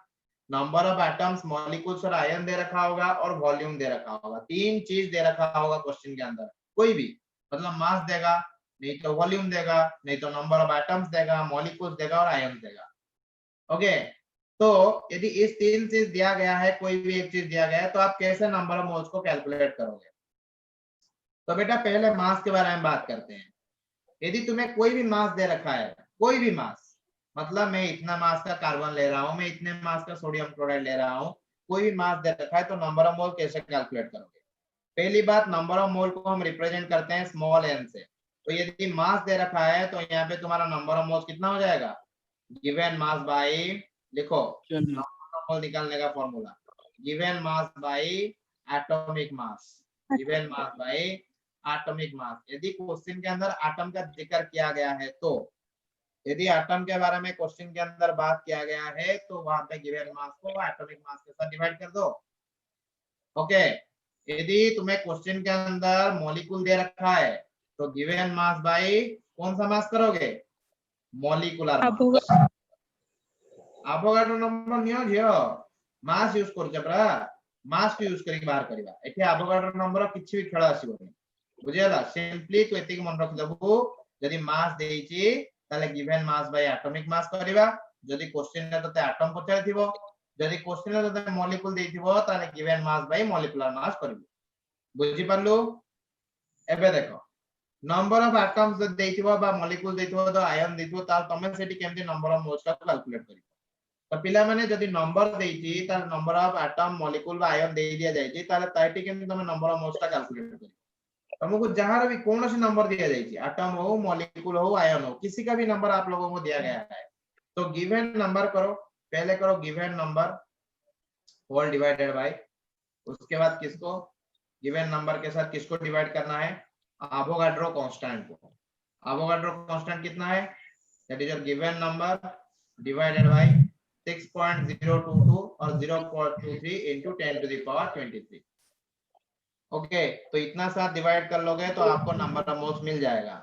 नंबर ऑफ एटम्स, मॉलिक्यूल्स और आयन दे रखा होगा और वॉल्यूम दे रखा होगा। 3 चीज दे रखा होगा क्वेश्चन के अंदर, कोई भी, मतलब मास देगा, नहीं तो वॉल्यूम देगा, नहीं तो नंबर ऑफ एटम्स देगा, मॉलिक्यूल्स देगा और आयन देगा। ओके, तो यदि इस 3 चीज दिया गया है, कोई भी एक चीज दिया गया है, तो आप कैसे नंबर ऑफ मोल्स को कैलकुलेट करोगे। तो बेटा पहले मास के बारे में बात करते हैं। यदि तुम्हें कोई भी मास दे रखा है, कोई भी मास, मतलब मैं इतना मास का कार्बन ले रहा हूं, मैं इतने मास का सोडियम क्लोराइड ले रहा हूं, कोई भी मास दे रखा है, तो नंबर ऑफ मोल कैसे कैलकुलेट करोगे। पहली बात, नंबर ऑफ मोल को हम रिप्रेजेंट करते हैं स्मॉल n से। तो यदि मास दे रखा है तो यहाँ पे तुम्हारा नंबर ऑफ मोल्स कितना हो जाएगा, गिवन मास बाई, लिखो नंबर ऑफ मोल निकालने का formula, given mass by atomic mass, given mass by atomic mass. यदि क्वेश्चन के अंदर एटम का जिक्र किया गया है, तो यदि एटम के बारे में क्वेश्चन के अंदर बात किया गया है, तो वहां पे गिवन मास को एटॉमिक मास के साथ डिवाइड कर दो। ओके, यदि तुम्हें क्वेश्चन के अंदर मॉलिक्यूल दे रखा है, तो गिवन मास बाई कौन सा मास करोगे, मॉलिक्यूलर मास। अवोगाड्रो नंबर नियो झियो मास यूज कर जबरा, मास को यूज करके बाहर करिबा। एठी अवोगाड्रो नंबर किछि भी खेळ आसीबो, बुझियला। सिंपली तो एतिक मन रख देबो, यदि मास देइछि ताले given mass by atomic mass करिबा। यदि क्वेश्चन ने तते एटम पचारि थिबो, यदि क्वेश्चन ने तते मॉलिक्यूल देइ थिबो, ताले given mass by molecular mass करिबो। बुझि पारलु। एबे देखो, नंबर ऑफ एटम्स जब देइ थिबो बा मॉलिक्यूल देइ थिबो, तो आयन देइ थिबो, ताल तमे सेठी केमति नंबर ऑफ मोल्स का कैलकुलेट करिबो। तो पिला माने जदि नंबर देइछि, ताल नंबर ऑफ एटम, मॉलिक्यूल बा आयन देइ दिया जाइछि, ताले ताइटी केमति तमे नंबर ऑफ मोल्स का कैलकुलेट करिबो। तुमको जहां भी कौन सी नंबर दिया जाएगी, एटम हो, मॉलिक्यूल हो, आयन हो, किसी का भी नंबर आप लोगों को दिया गया है, तो गिवन नंबर करो, पहले करो given number whole divided by, उसके बाद किसको, गिवन नंबर के साथ किसको डिवाइड करना है, एवोगाड्रो कांस्टेंट को। एवोगाड्रो कांस्टेंट कितना है, that is your given number divided by 6.022 और 0.23 into 10 to the power 23। Okay, तो इतना साथ डिवाइड कर लोगे तो आपको नंबर ऑफ मोल्स मिल जाएगा।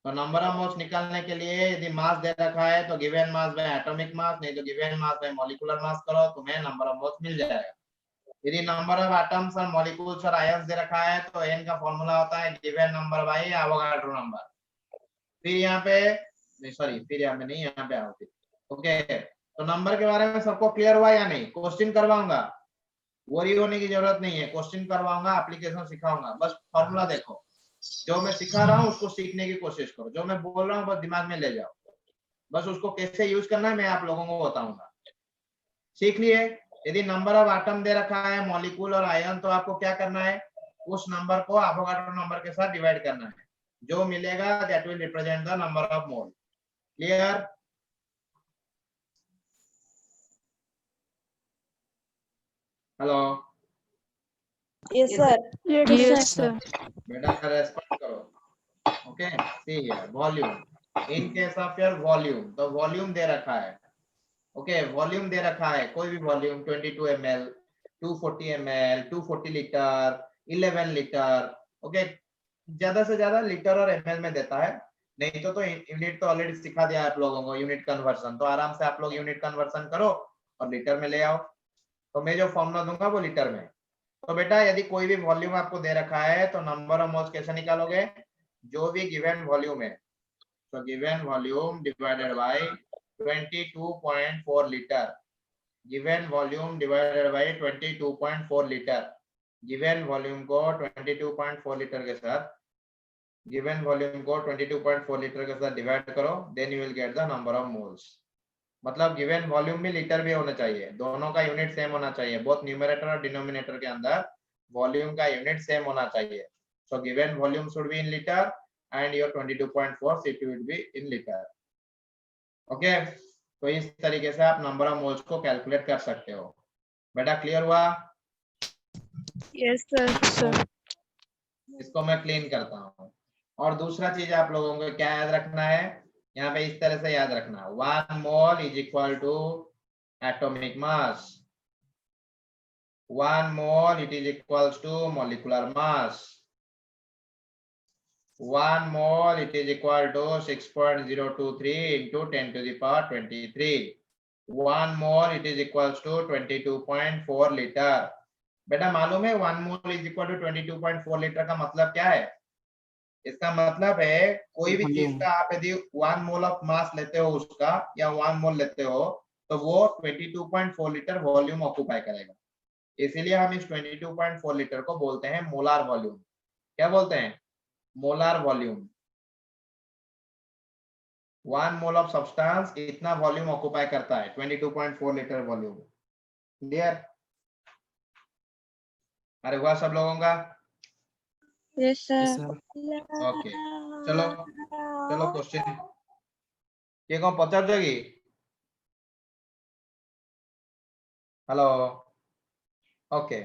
तो नंबर ऑफ मोल्स निकालने के लिए यदि मास दे रखा है, तो given mass by atomic mass, नहीं तो given mass by molecular mass करो, तुम्हें नंबर ऑफ मोल्स मिल जाएगा। यदि नंबर ऑफ एटम्स और मॉलिक्यूल्स और आयंस दे रखा है, तो n का फॉर्मूला होता है given number by Avogadro number. फिर यहाँ पे नहीं, सॉरी, फिर यहाँ पे नहीं, यहाँ पे आओ। ओके, तो नंबर के बारे में सबको क्लियर हुआ या नहीं। क्वेश्चन करवाऊंगा, वरी होने की जरूरत नहीं है, क्वेश्चन करवाऊंगा, एप्लीकेशन सिखाऊंगा, बस फॉर्मूला देखो। जो मैं सिखा रहा हूँ उसको सीखने की कोशिश करो, जो मैं बोल रहा हूँ बस दिमाग में ले जाओ, बस उसको कैसे यूज करना है मैं आप लोगों को बताऊंगा। सीख लिए। यदि नंबर ऑफ एटम दे रखा है, मॉलिक्यूल और आयन, तो आपको क्या करना है, उस नंबर को एवोगाड्रो नंबर के साथ डिवाइड करना है, जो मिलेगा that will represent the number of mole. Clear. Hello, Yes, sir. Yes, sir. बेटा रेस्पॉन्ड करो। Okay, see here volume, in case of your volume, तो वॉल्यूम दे रखा है ओके वॉल्यूम दे रखा है, कोई भी volume 22 ml, 240 ml, 240 litre, 11 litre. Okay ज्यादा से ज्यादा लीटर और ml में देता है, नहीं तो यूनिट तो ऑलरेडी सिखा दिया आप लोगों को, यूनिट कन्वर्सन। तो आराम से आप लोग यूनिट कन्वर्सन करो और लीटर में ले आओ। तो मैं जो फॉर्मूला दूंगा वो लीटर में। तो बेटा यदि कोई भी वॉल्यूम आपको दे रखा है तो नंबर ऑफ मोल्स कैसे निकालोगे? जो भी गिवन वॉल्यूम है, तो given volume divided by 22.4 litre, given volume divided by 22.4 litre. Given volume को 22.4 लीटर के साथ, गिवन वॉल्यूम को 22.4 लीटर के साथ डिवाइड करो, then you will get the number of moles. मतलब गिवन वॉल्यूम भी लीटर भी होना चाहिए, दोनों का यूनिट सेम होना चाहिए, बोथ न्यूमरेटर और डिनोमिनेटर के अंदर वॉल्यूम का यूनिट सेम होना चाहिए। So given volume should be in litre and your 22.4 CP will be in litre. Okay तो इस तरीके से आप नंबर ऑफ मोल्स को कैलकुलेट कर सकते हो। बेटा क्लियर हुआ? Yes, sir. sir. इसको मैं क्लीन करता हूँ। और दूसरा चीज आप लोगों को क्या याद रखना है, यहाँ पे इस तरह से याद रखना, 1 mole is equal to atomic mass, 1 mole it is equals to molecular mass, 1 mole it is equal to 6.023 into 10 to the power 23, 1 mole it is equals to 22.4 litre. बेटा मालूम है 1 मोल is equal to 22.4 लीटर का मतलब क्या है? इसका मतलब है कोई भी चीज का आप यदि 1 मोल ऑफ मास लेते हो उसका, या 1 मोल लेते हो, तो वो 22.4 लीटर वॉल्यूम ऑक्यूपाई करेगा। इसीलिए हम इस 22.4 लीटर को बोलते हैं मोलार वॉल्यूम। क्या बोलते हैं? Molar volume. 1 mole of substance इतना वॉल्यूम ऑक्यूपाई करता है, 22.4 लीटर वॉल्यूम। क्लियर? अरे हुआ सब लोगों का? Yes, sir. ओके चलो चलो क्वेश्चन ये कौन पचास जाएगी? Hello okay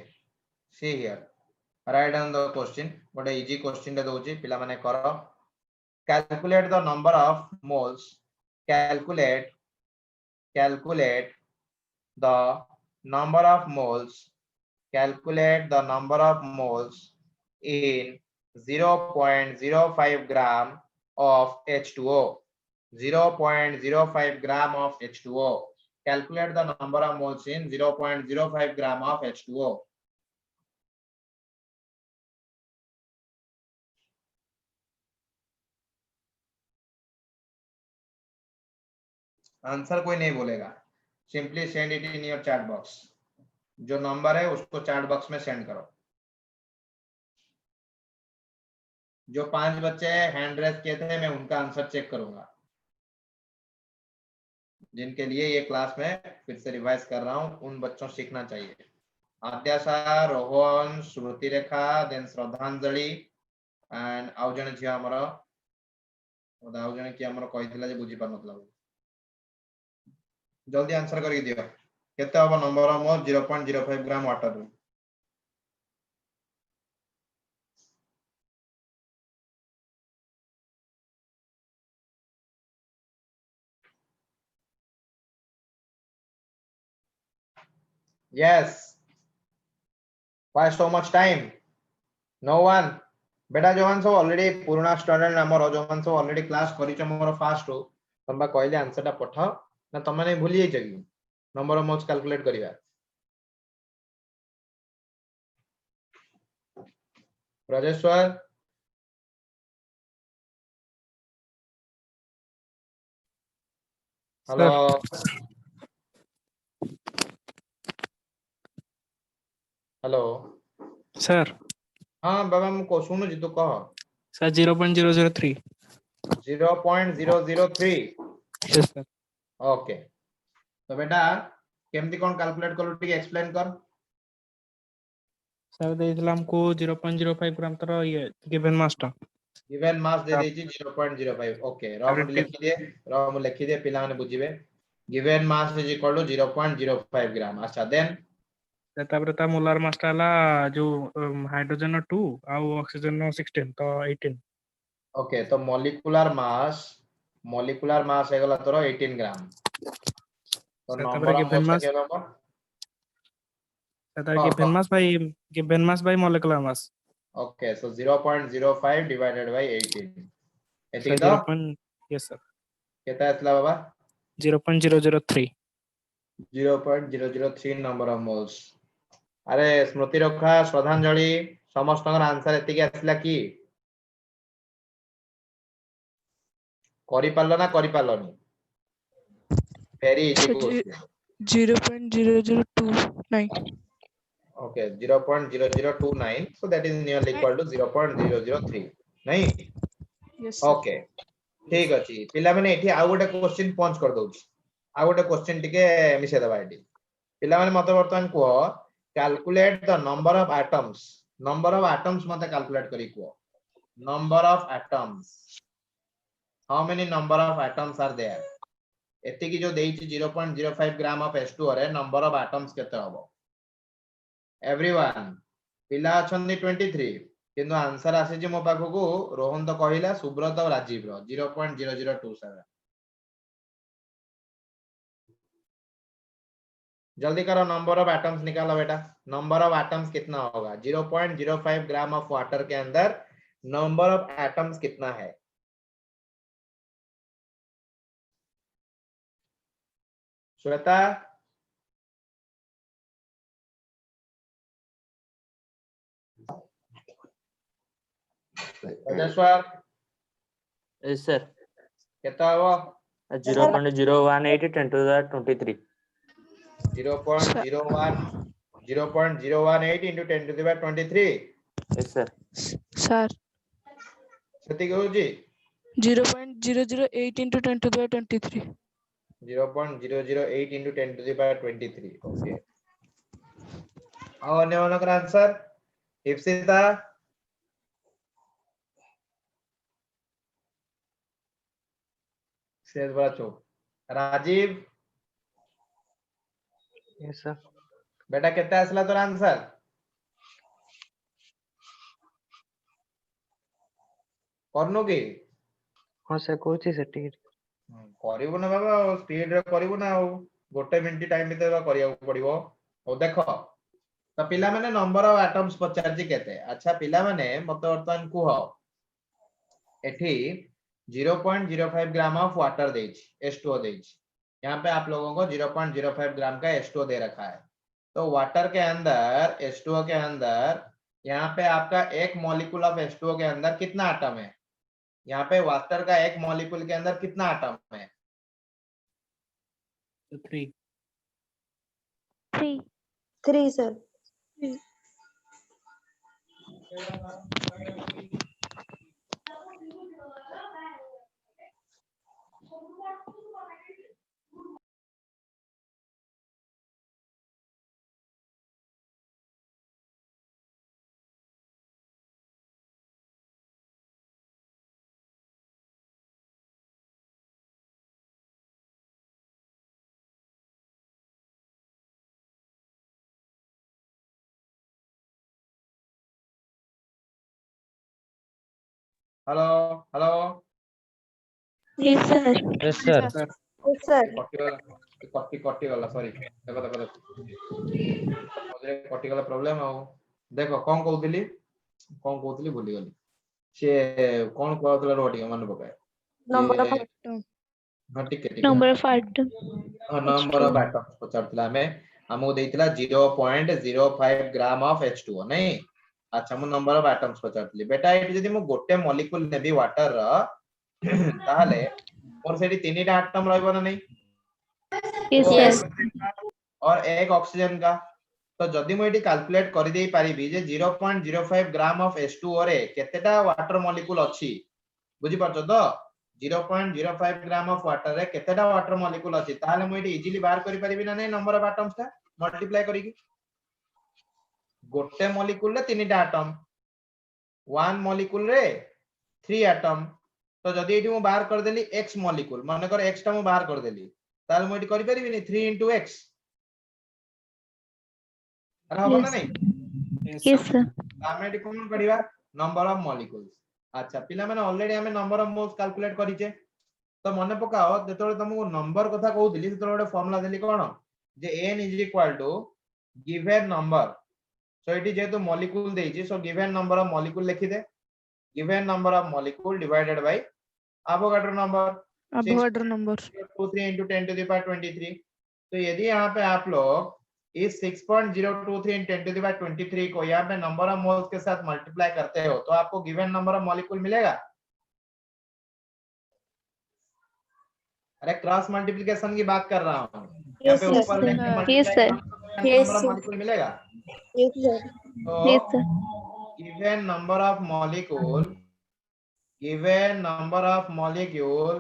see here, write down the question, what a easy question दउची पिला माने करो। calculate the number of moles, calculate the number of moles, calculate the number of moles in 0.05 gram of H2O, 0.05 gram of H2O, calculate the number of moles in 0.05 gram of H2O। Answer कोई नहीं बोलेगा, simply send it in your chat box. जो number है उसको chat box में send करो। जो 5 बच्चे हैंड रेस किए थे मैं उनका आंसर चेक करूंगा, जिनके लिए ये क्लास में फिर से रिवाइज कर रहा हूं, उन बच्चों सीखना चाहिए। आद्याशा, रोहन, श्रुति रेखा, देन श्रद्धांजलि एंड आउ जने झिया हमर आउ जने कि हमर कहितला जे बुझी पानतला। जल्दी आंसर करके दियो, केते हबो number of mole 0.05 gram water में? Yes. Why so much time? No one. बेटा जोवन सब ऑलरेडी पुराना स्टूडेंट हमर जोवन सब ऑलरेडी क्लास करिछ हमर फास्ट हो, तंबा कहले आंसर ता पठाओ ना, तमे नहीं भूली जाई जगी नंबर ऑफ मोल्स कैलकुलेट करिया। राजेश्वर हेलो हेलो सर हाँ बाबा मुझको सुनो जी, तो कहो सर 0.003। 0.003 yes sir. ओके तो बेटा केमती कौन कैलकुलेट करू टिके एक्सप्लेन कर। सर देइतला हमको 0.05 ग्राम तर ये गिवन मास्टर गिवन मास दे देछि 0.05। ओके राम लिखि दे पिला माने बुझिबे। Given mass is equal to 0.05 gram. अच्छा देन तापर ता मोलार मास्टर हला जो हाइड्रोजन 2 आ ऑक्सीजन 16 तो 18। ओके तो मॉलिक्यूलर मास है गला तोर 18 ग्राम। तो Sir, नंबर तापर ऑफ given मोल्स का mass, क्या नंबर तापर हाँ, given mass by molecular mass. Okay so 0.05 divided by 18 Sir, एतिकी तो yes sir, केता आसला बाबा 0.003. 0.003 नंबर ऑफ मोल्स अरे स्मृति रखा श्रद्धांजलि समस्त आंसर एतिकी आसला की करि पारलो ना करि पारलोनी very easy Sir, question 0.0029. okay 0.0029 so that is nearly equal to 0.003 नहीं Yes sir. ओके ठीक अछि पिला माने एठी आ गोटे क्वेश्चन पंच कर दउ आ गोटे क्वेश्चन टिके मिसे दबा एठी पिला माने मते वर्तमान को calculate the number of atoms मते कैलकुलेट करी को number of atoms how many number of atoms are there एति की जो देइछि 0.05 ग्राम ऑफ H2O रे नंबर ऑफ एटम्स केते हबो एवरीवन पिला अछन्नी 23 किंतु आंसर आसे जे मो पाखो को रोहन तो कहिला सुब्रत और राजीव रो 0.0027 जल्दी करो नंबर ऑफ एटम्स निकालो बेटा नंबर ऑफ एटम्स कितना होगा 0.05 ग्राम ऑफ वाटर के अंदर नंबर ऑफ एटम्स कितना है श्वेता राजेश्वर Yes sir. कितना हो 0.018 10 to the 23. 0.018 into 10 to the power 23 Yes sir. Sir, सेति कहू जी 0.008 into 10 to the power 23. 0.008 into 10 to the power 23 okay और अन्य मानकर आंसर इप्सिता शेष बड़ा चुप राजीव Yes sir. बेटा कितना असला तो आंसर करनो की हाँ सर कोची सर टिकट करिवो ना बाबा स्पीड रे करिवो ना गोटे मिनिट टाइम भीतर करिया पड़िवो ओ देखो तो पिला माने नंबर ऑफ एटम्स पचार जी केते अच्छा पिला माने मत वर्तमान कुह एठी 0.05 ग्राम ऑफ वाटर देछि H2O देछि यहाँ पे आप लोगों को 0.05 ग्राम का H2O दे रखा है तो वाटर के अंदर H2O के अंदर यहाँ पे आपका एक मॉलिक्यूल ऑफ H2O के अंदर कितना एटम है यहाँ पे वाटर का एक मॉलिक्यूल के अंदर कितना एटम है 3. 3. 3 sir. Hello hello Yes, sir. Yes sir. Yes sir. कटी गला सॉरी देखो देखो देखो मझे कटी गला प्रॉब्लम आ देखो कौन कहउतली भूली गली से कौन कहउतला रोटी मन पकाए Number of हां ठीक है Number of atoms. Number of atoms पचारतला हमें हमको देइतला 0.05 ग्राम ऑफ H2O नहीं अच्छा मु नंबर ऑफ एटम्स पचारतली बेटा एटी जदी मु गोटे मॉलिक्यूल नेबी वाटर रा ताले और सेठी तीनटा एटम रहबो ना नहीं Yes, तो yes. और एक ऑक्सीजन का तो जदी मु एटी कैलकुलेट कर देई पारिबी जे 0.05 ग्राम ऑफ H2O रे केतेटा वाटर मॉलिक्यूल अछि बुझी परछो तो 0.05 ग्राम ऑफ वाटर रे केतेटा वाटर मॉलिक्यूल अछि ताले मु एटी इजीली बाहर करि परिबी ना नहीं नंबर ऑफ एटम्स का मल्टीप्लाई करिकी गोटे मॉलिक्यूल रे तीनटा एटम वन मॉलिक्यूल रे 3 एटम तो जदी एटी मु बाहर कर देली x मॉलिक्यूल माने कर x टा मु बाहर कर देली ताले मु एटी करि परिबी नि 3 into x अरे हो ना नहीं Yes, sir. हमें एटी कोन करिवा नंबर ऑफ मॉलिक्यूल्स अच्छा पिला माने ऑलरेडी हमें नंबर ऑफ मोल्स कैलकुलेट करिचे तो मन पकाओ जेतोले तुमको नंबर कथा कहउदिली सेतोले गोटे फार्मूला देली कोन जे n is equal to given number so it is जेतु मॉलिक्यूल देइची so given number of molecule लिखि दे given number of molecule divided by Avogadro number Avogadro number. 23 into 10 to the power 23 तो यदि यहाँ पे आप लोग इस 6.023 इन 10 to the power 23 को यहाँ पे नंबर ऑफ मोल्स के साथ मल्टीप्लाई करते हो तो आपको गिवन नंबर ऑफ मॉलिक्यूल मिलेगा अरे क्रॉस मल्टीप्लिकेशन की बात कर रहा हूँ यहाँ पे ऊपर में नंबर ऑफ मॉलिक्यूल मिलेगा तो given number of molecule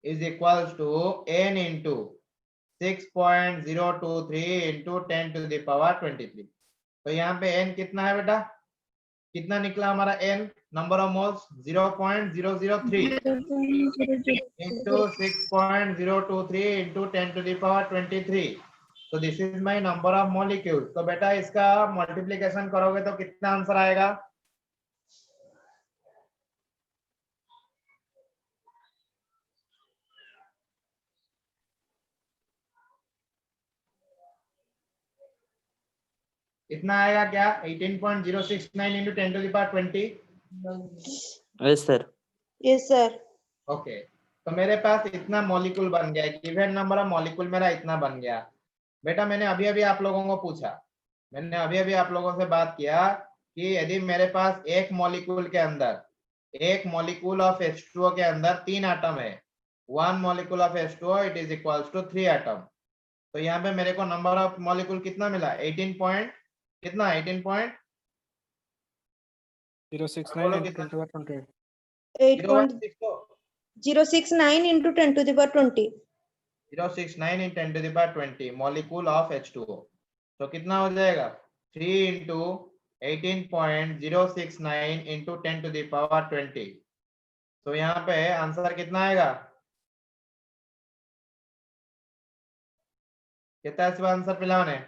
is equals to n into 6.023 into 10 to the power 23 तो यहाँ पे n कितना है बेटा कितना निकला हमारा n number of moles 0.003 into 6.023 into 10 to the power 23 so this is my number of molecules तो बेटा इसका मल्टीप्लिकेशन करोगे तो कितना आंसर आएगा इतना आएगा क्या 18.069 into 10 to the power 20 yes sir Yes, sir. Okay तो मेरे पास इतना मॉलिक्यूल बन गया गिवन नंबर ऑफ मॉलिक्यूल मेरा इतना बन गया बेटा मैंने अभी अभी आप लोगों को पूछा मैंने अभी अभी आप लोगों से बात किया कि यदि मेरे पास एक मॉलिक्यूल के अंदर एक मॉलिक्यूल ऑफ H2O के अंदर 3 एटम है 1 molecule of H2O it is equals to 3 atom तो यहाँ पे मेरे को नंबर ऑफ मॉलिक्यूल कितना मिला 18 पॉइंट कितना 069 into 10 to the power 28. 8.069 into 10 to the power 20. 069 in 10 to the power 20 molecule of H2O तो कितना हो जाएगा 3 into 18.069 into 10 to the power 20 तो यहाँ पे आंसर कितना आएगा कितना इसका आंसर पिलाने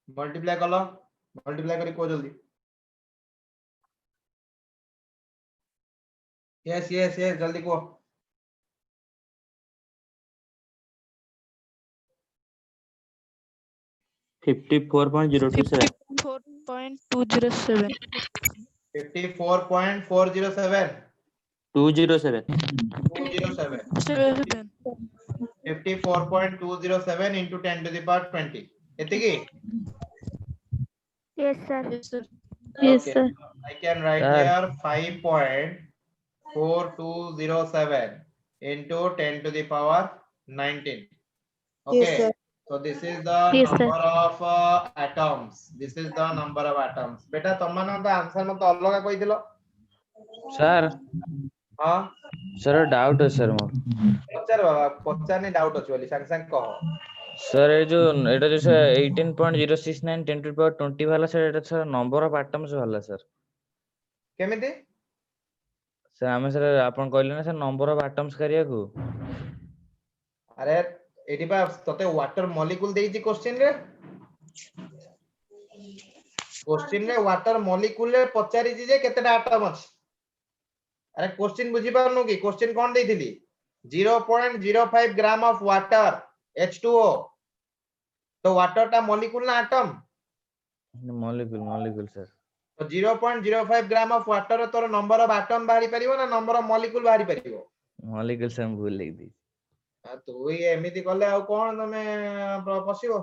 मल्टीप्लाई कर लो मल्टीप्लाई करी को जल्दी यस यस यस जल्दी को 54.027 54.207. 54.407 207 54.207 into 10 to the power 20 एतिकी Yes, sir. Yes, Okay. sir. I can write Sir. here 5.4207 into 10 to the power 19 okay Yes, sir. so this is the Yes, sir. number of atoms this is the number of atoms बेटा तमन तो answer मत अलग कोइ दिलो sir हां sir doubt है sir मोर पचार बाबा पचार नहीं डाउट अछि बोली संग संग कहो सर ये जो एटा जो 18.069 10 to the power 20 वाला sir Etah sir number of atoms वाला सर केमिति सर हमें सर आपन कहले ना सर नंबर ऑफ एटम्स करिया को अरे एटी बा तते वाटर मॉलिक्यूल देइची क्वेश्चन रे वाटर मॉलिक्यूल रे पचारि जे केतेटा एटम अछि अरे क्वेश्चन बुझी पारनु की क्वेश्चन कोन देइथिली 0.05 ग्राम ऑफ वाटर H2O तो वाटर टा मॉलिक्यूल ना एटम मॉलिक्यूल सर तो 0.05 ग्राम ऑफ वाटर तोर नंबर ऑफ एटम बाहरी परिबो ना नंबर ऑफ मॉलिक्यूल बाहरी परिबो मॉलिक्यूल सर भूल लिख दी तो ये एमिति करले आ कोन तमे पसिबो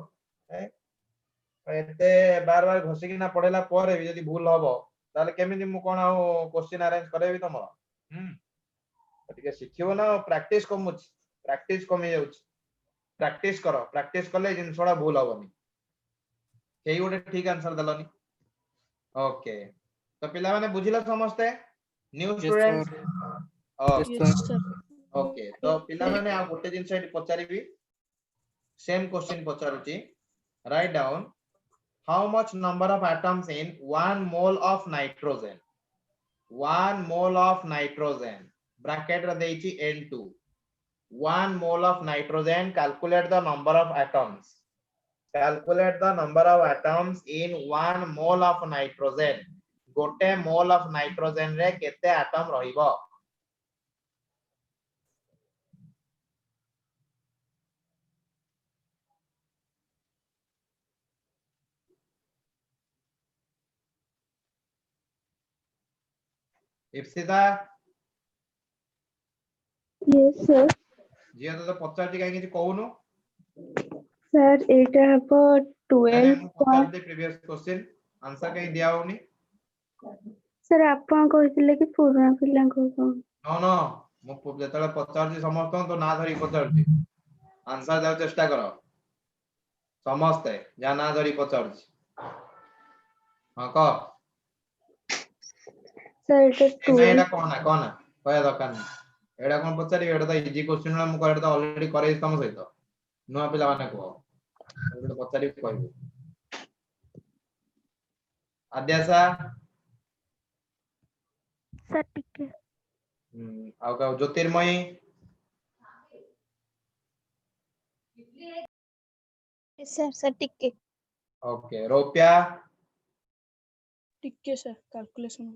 एते बार बार घोसी कि ना पढेला परे भी यदि भूल हबो ताले केमिति मु कोन आ क्वेश्चन अरेंज करेबी तमरो ठीक है शिखिबो ना प्रैक्टिस कमी जाउछ प्रैक्टिस करो प्रैक्टिस करले जिनसोडा भूल हबनी केही गोटे ठीक आंसर दलनी ओके तो पिला माने बुझिला समझते new students Yes, sir. Okay तो पिला माने आ गोटे जिंस एटी पचारिबी सेम क्वेश्चन पचारुची write down how much number of atoms in 1 mole of nitrogen 1 mole of nitrogen bracket रे देइची N2 1 mole of nitrogen calculate the number of atoms in 1 mole of nitrogen गोटे मोल ऑफ नाइट्रोजन रे केते atom रहिबो Ipsita Yes, sir. झियो तो पचारती काहे किछि कहूनु Sir, it about अरे 12 मु point. पचारती प्रीवियस क्वेश्चन आंसर कहीं दिया होनी Sir, आपण कहिथिले कि पुराना पिलांको नो नो मु जेतले पचारती समस्त तो ना धरी पचारती आंसर देव चेष्टा करो समस्त जा ना धरी पचारती हां क Sir, it is नहीं एटा 12. कोन कहया दरकार नहीं एटा कोन पचारी एटा तो इजी क्वेश्चन ना मु कहया तो ऑलरेडी करे तम सहित नुआ पिला माने को एटा पचारी कहबो आद्यासा सर टिके आउ का ज्योतिर्मयी सर सर टिके ओके रोप्या टिके सर कैलकुलेशन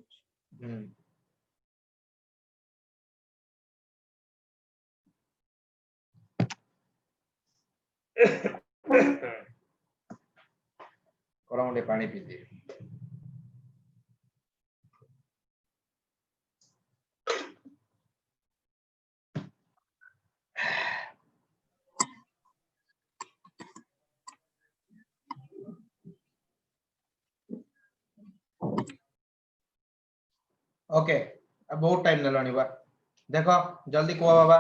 कोरामुंडे पानी पीते ओके अब बहुत टाइम नेलनी बा देखो जल्दी को बाबा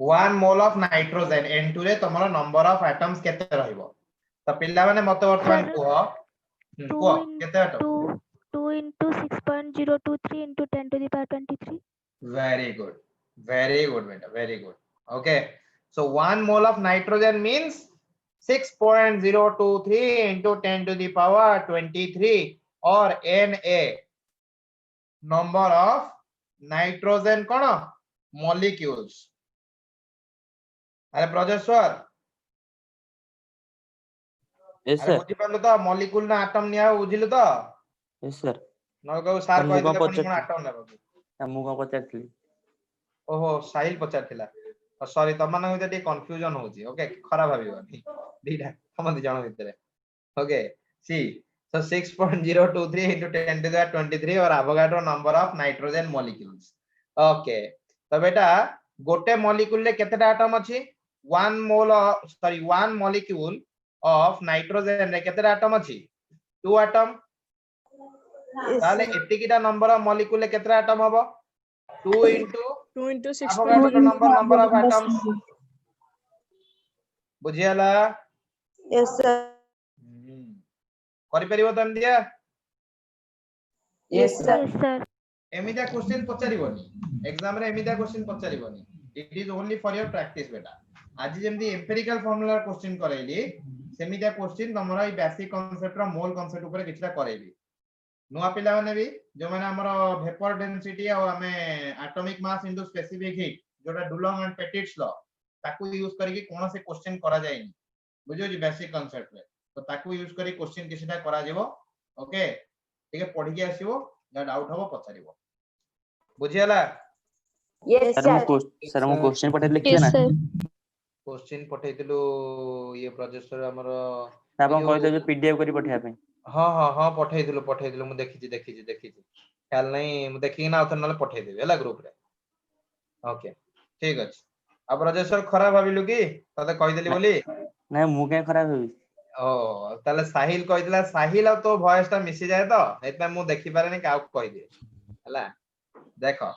1 मोल ऑफ नाइट्रोजन N2 रे तमरो नंबर ऑफ एटम्स केते रहइबो त पिल्ला माने मत वर्तमान को केते atom 2 into 6.023 into 10 to the power 23. very good beta very good okay so 1 mole of nitrogen means 6.023 into 10 to the power 23 or Na number of nitrogen cone molecules अरे प्रोजेश्वर yes अरे सर बुझी पालो तो मॉलिक्यूल ना atom निया बुझिलो तो yes sir न कहू सार मु कहि कौन दिले कोन पचार एटम नेबो मु कौन पचारथली ओहो साहिल पचारथिला सॉरी तमन होते टी कंफ्यूजन होची ओके खराब भाबिबनी दीटा हम जण भितरे okay C so 6.023 into 10 to the 23 or Avogadro number of nitrogen molecules okay तो बेटा गोटे मॉलिक्यूल ले केतेटा एटम अछि 1 molecule of nitrogen रे केतेटा एटम अछि 2 एटम ताले एतिकीटा नंबर ऑफ मॉलिक्यूल ले केतेटा एटम हबो 2 into 2 into 6. Avogadro number of atoms बुझियाला Yes, sir. करि परिबो तम दिया Yes, sir. Yes, sir. एमिदा क्वेश्चन पचारिबोनी एग्जाम रे एमिदा क्वेश्चन पचारिबोनी it is only for your practice बेटा आज जेमदी एम्पिरिकल फार्मूला क्वेश्चन करैली सेमिदा क्वेश्चन तमरा ई बेसिक कांसेप्ट रा मोल कांसेप्ट ऊपर किछटा करैबी नुआ पिला माने भी जो माने हमर वेपर डेंसिटी और हमें atomic mass into specific heat जोटा डुलॉन्ग एंड पेटिट्स लॉ ताकू यूज करके कोन से क्वेश्चन करा जायनी बुझियो जी बेसिक कांसेप्ट रे तो ताकू यूज करी क्वेश्चन किछटा करा जेबो ओके ठीक है पढ़ी के आसीबो या डाउट हबो पछारिबो बुझियाला Yes, सर sir. मु क्वेश्चन पठे लिखियो Yes, ना sir. क्वेश्चन पठैतिलु ये प्रोजेक्टर हमर आपण कहले जो पीडीएफ करी पठिया पे हां हां हां पठैतिलु मु देखिछि ख्याल नहीं मु देखि ना उथन नले पठै देबे हला ग्रुप रे ओके ठीक अछि अब राजेश्वर खराब भाबिलु की तते कहि देली बोली नहीं मु के खराब होई ओ ताले साहिल कहितला साहिल और तो वॉइस ता मिसी जाए तो एतै मु देखि पारेनी का कहि दे हला देखो